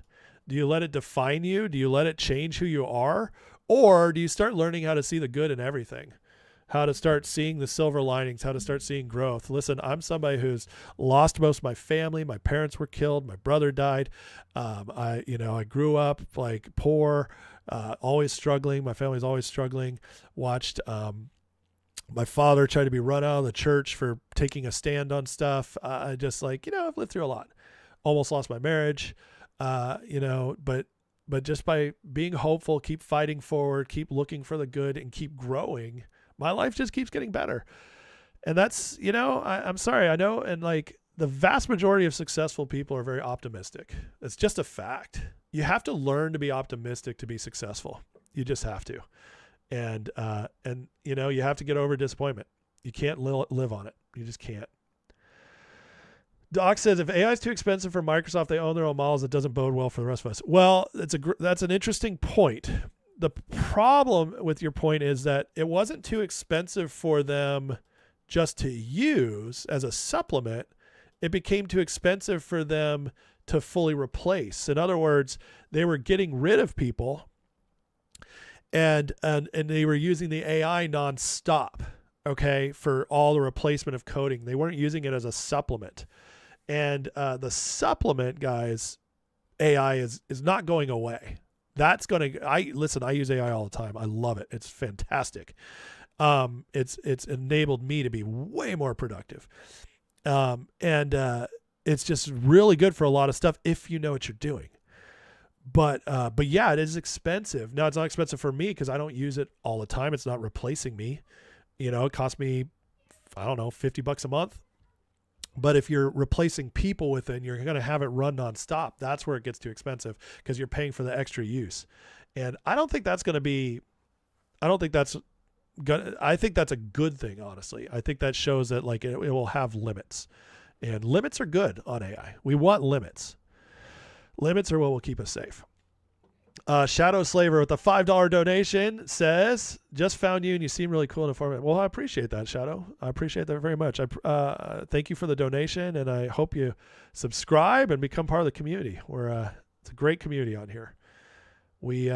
Speaker 2: Do you let it define you? Do you let it change who you are? Or do you start learning how to see the good in everything? How to start seeing the silver linings, how to start seeing growth. Listen, I'm somebody who's lost most of my family. My parents were killed. My brother died. I grew up like poor, always struggling. My family's always struggling. Watched my father try to be run out of the church for taking a stand on stuff. I've lived through a lot. almost lost my marriage, but just by being hopeful, keep fighting forward, keep looking for the good, and keep growing, my life just keeps getting better. And that's, I'm sorry, I know. And like the vast majority of successful people are very optimistic. It's just a fact. You have to learn to be optimistic to be successful. You just have to. And you have to get over disappointment. You can't live on it. You just can't. Doc says, if AI is too expensive for Microsoft, they own their own models. It doesn't bode well for the rest of us. Well, that's an interesting point. The problem with your point is that it wasn't too expensive for them just to use as a supplement. It became too expensive for them to fully replace. In other words, they were getting rid of people and they were using the AI nonstop, okay, for all the replacement of coding. They weren't using it as a supplement. And the supplement, guys, AI is not going away. That's going to, I use AI all the time. I love it. It's fantastic. It's enabled me to be way more productive. It's just really good for a lot of stuff if you know what you're doing. But yeah, it is expensive. Now, it's not expensive for me because I don't use it all the time. It's not replacing me. It costs me, I don't know, $50 a month. But if you're replacing people with it and you're going to have it run nonstop, that's where it gets too expensive because you're paying for the extra use. And I think that's a good thing, honestly. I think that shows that like it will have limits, and limits are good on AI. We want limits. Limits are what will keep us safe. Shadow Slaver with a $5 donation says, just found you and you seem really cool and informative. Well, I appreciate that, Shadow. I appreciate that very much. Thank you for the donation, and I hope you subscribe and become part of the community. It's a great community on here. We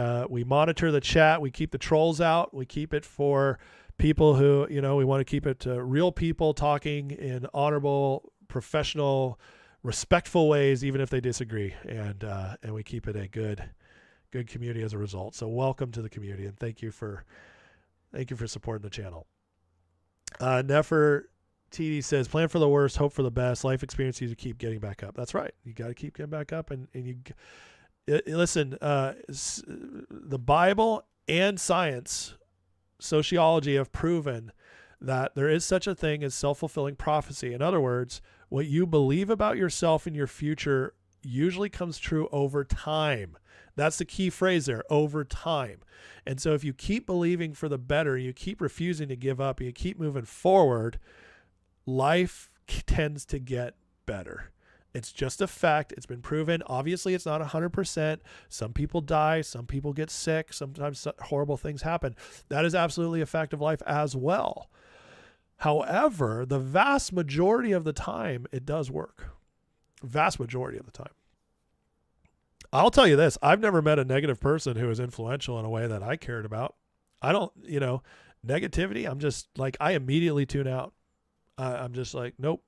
Speaker 2: monitor the chat. We keep the trolls out. We keep it for people who, we want to keep it to real people talking in honorable, professional, respectful ways, even if they disagree. And we keep it a good community as a result. So welcome to the community, and thank you for supporting the channel. Nefer TD says, plan for the worst, hope for the best. Life experience you to keep getting back up. That's right. You got to keep getting back up, and listen, the Bible and science, sociology have proven that there is such a thing as self-fulfilling prophecy. In other words, what you believe about yourself and your future usually comes true over time. That's the key phrase there, over time. And so if you keep believing for the better, you keep refusing to give up, you keep moving forward, life tends to get better. It's just a fact. It's been proven. Obviously, it's not 100%. Some people die. Some people get sick. Sometimes horrible things happen. That is absolutely a fact of life as well. However, the vast majority of the time, it does work. Vast majority of the time. I'll tell you this. I've never met a negative person who is influential in a way that I cared about. I don't, negativity. I'm just like, I immediately tune out. I'm just like, nope.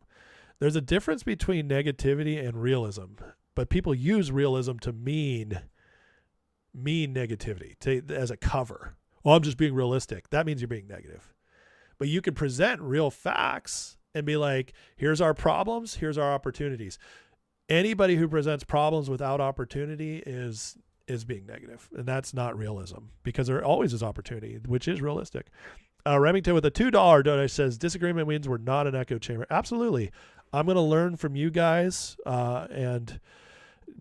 Speaker 2: There's a difference between negativity and realism, but people use realism to mean negativity as a cover. Well, I'm just being realistic. That means you're being negative. But you can present real facts and be like, here's our problems, here's our opportunities. Anybody who presents problems without opportunity is being negative, and that's not realism, because there always is opportunity, which is realistic. Remington with a $2 donation says, disagreement means we're not an echo chamber. Absolutely. I'm going to learn from you guys and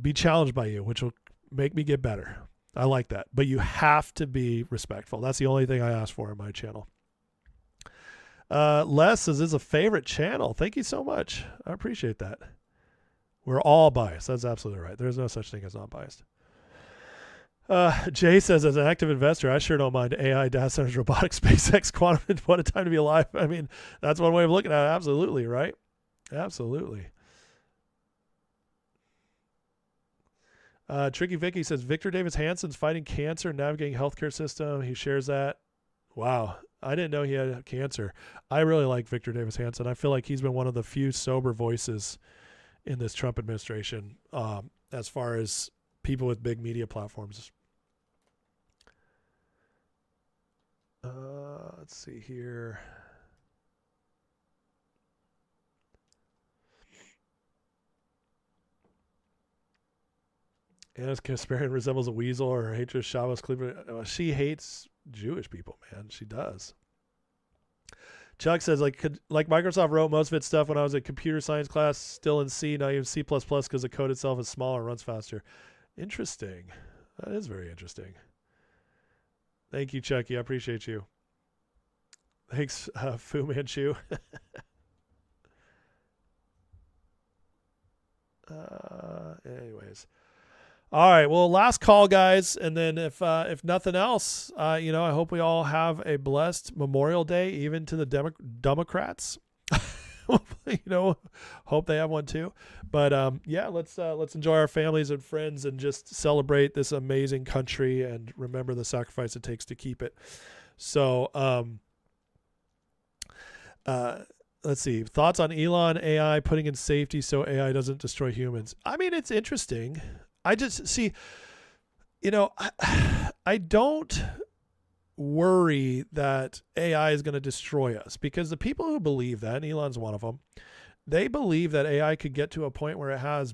Speaker 2: be challenged by you, which will make me get better. I like that. But you have to be respectful. That's the only thing I ask for in my channel. Les says, this is a favorite channel. Thank you so much. I appreciate that. We're all biased. That's absolutely right. There's no such thing as not biased. Jay says, as an active investor, I sure don't mind AI, data centers, robotics, SpaceX, quantum. What a time to be alive. I mean, that's one way of looking at it. Absolutely, right? Absolutely. Tricky Vicky says, Victor Davis Hanson's fighting cancer, navigating healthcare system. He shares that. Wow. I didn't know he had cancer. I really like Victor Davis Hanson. I feel like he's been one of the few sober voices in this Trump administration as far as people with big media platforms. Let's see here. Anna's Kasparian resembles a weasel, or her hatred of Shabbos Cleveland. She hates Jewish people, man. She does. Chuck says, like Microsoft wrote most of its stuff when I was in computer science class, still in C, not even C++, because the code itself is smaller and runs faster. Interesting. That is very interesting. Thank you, Chucky. I appreciate you. Thanks, Fu Manchu. Anyways. All right. Well, last call, guys. And then if nothing else, I hope we all have a blessed Memorial Day, even to the Democrats. Hope they have one too. But let's enjoy our families and friends and just celebrate this amazing country and remember the sacrifice it takes to keep it. So, let's see. Thoughts on Elon AI putting in safety so AI doesn't destroy humans. I mean, it's interesting. I just see, I don't worry that AI is going to destroy us, because the people who believe that, and Elon's one of them, they believe that AI could get to a point where it has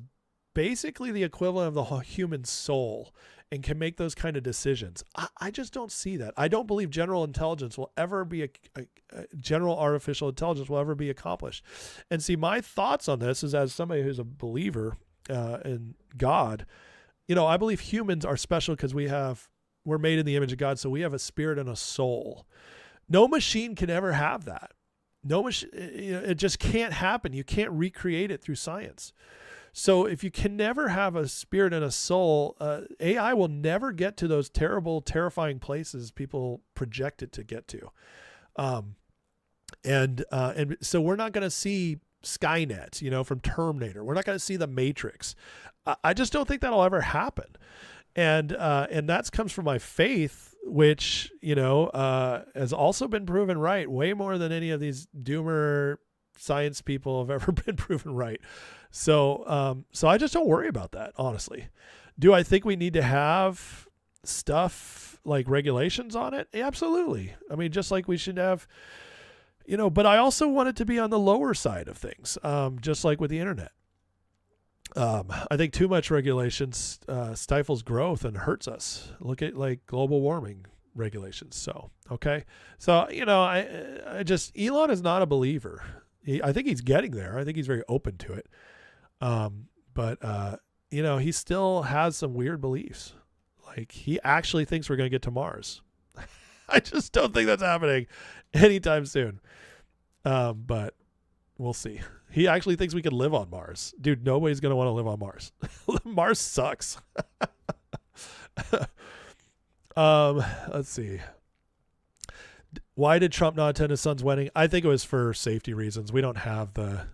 Speaker 2: basically the equivalent of the human soul and can make those kind of decisions. I just don't see that. I don't believe general intelligence will ever be general artificial intelligence will ever be accomplished. And see, my thoughts on this is, as somebody who's a believer in God, I believe humans are special because we're made in the image of God. So we have a spirit and a soul. No machine can ever have that. It just can't happen. You can't recreate it through science. So if you can never have a spirit and a soul, AI will never get to those terrible, terrifying places people project it to get to. And so we're not going to see Skynet, from Terminator. We're not going to see the Matrix. I just don't think that'll ever happen. And that comes from my faith, which, has also been proven right way more than any of these doomer science people have ever been proven right. So I just don't worry about that, honestly. Do I think we need to have stuff like regulations on it? Absolutely. I mean, just like we should have, but I also want it to be on the lower side of things, just like with the internet. I think too much regulations stifles growth and hurts us. Look at like global warming regulations. So, okay. So, Elon is not a believer. I think he's getting there. I think he's very open to it. But he still has some weird beliefs. Like, he actually thinks we're going to get to Mars. I just don't think that's happening anytime soon. But we'll see. He actually thinks we could live on Mars. Dude, nobody's going to want to live on Mars. Mars sucks. Let's see. Why did Trump not attend his son's wedding? I think it was for safety reasons. We don't have the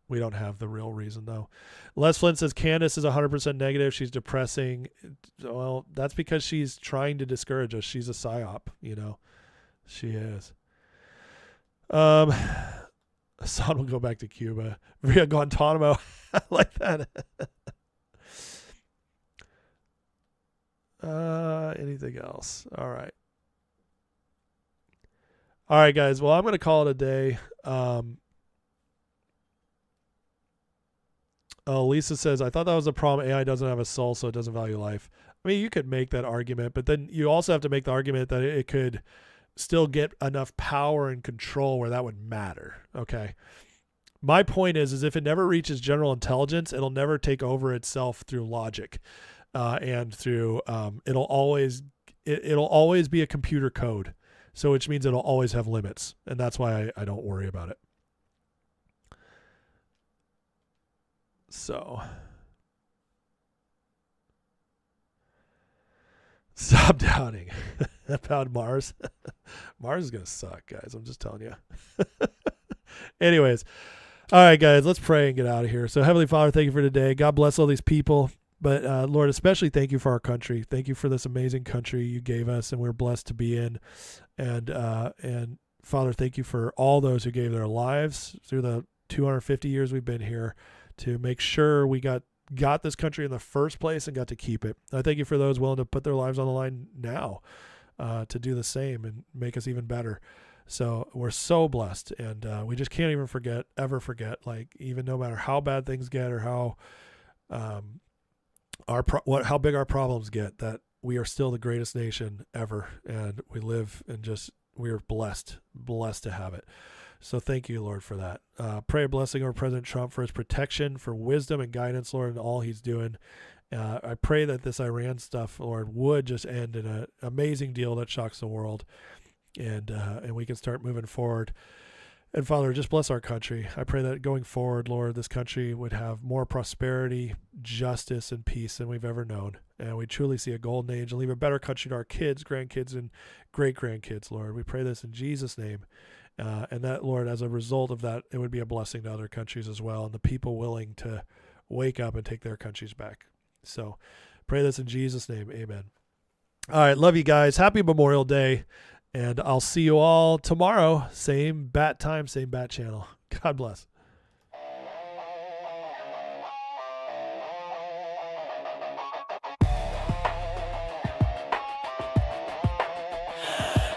Speaker 2: real reason, though. Les Flint says Candace is 100% negative. She's depressing. Well, that's because she's trying to discourage us. She's a psyop, She is. Assad will go back to Cuba. Via Guantanamo. I like that. Anything else? All right. All right, guys. Well, I'm going to call it a day. Lisa says, I thought that was the problem. AI doesn't have a soul, so it doesn't value life. I mean, you could make that argument, but then you also have to make the argument that it could still get enough power and control where that would matter. Okay. My point is if it never reaches general intelligence, it'll never take over itself through logic. And through, it'll always be a computer code. So which means it'll always have limits. And that's why I don't worry about it. So stop doubting about Mars. Mars is going to suck, guys. I'm just telling you. Anyways. All right, guys, let's pray and get out of here. So Heavenly Father, thank you for today. God bless all these people. But Lord, especially thank you for our country. Thank you for this amazing country you gave us and we're blessed to be in. And Father, thank you for all those who gave their lives through the 250 years we've been here to make sure we got this country in the first place and got to keep it. I thank you for those willing to put their lives on the line now to do the same and make us even better. So we're so blessed, and we just can't even ever forget, like, even no matter how bad things get or how how big our problems get, that we are still the greatest nation ever, and we live and we are blessed to have it. So thank you, Lord, for that. Pray a blessing over President Trump for his protection, for wisdom and guidance, Lord, in all he's doing. I pray that this Iran stuff, Lord, would just end in an amazing deal that shocks the world, and we can start moving forward. And Father, just bless our country. I pray that going forward, Lord, this country would have more prosperity, justice, and peace than we've ever known. And we truly see a golden age and leave a better country to our kids, grandkids, and great-grandkids, Lord. We pray this in Jesus' name. And that, Lord, as a result of that, it would be a blessing to other countries as well, and the people willing to wake up and take their countries back. So pray this in Jesus' name. Amen. All right. Love you guys. Happy Memorial Day. And I'll see you all tomorrow. Same bat time, same bat channel. God bless.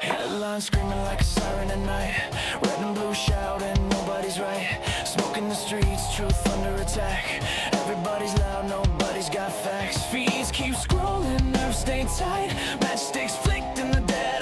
Speaker 1: Headlines screaming like a siren at night. Red and blue shouting, nobody's right. Smoke in the streets, truth under attack. Everybody's loud, nobody's got facts. Feeds keep scrolling, nerves stay tight. Matchsticks flicked in the dead.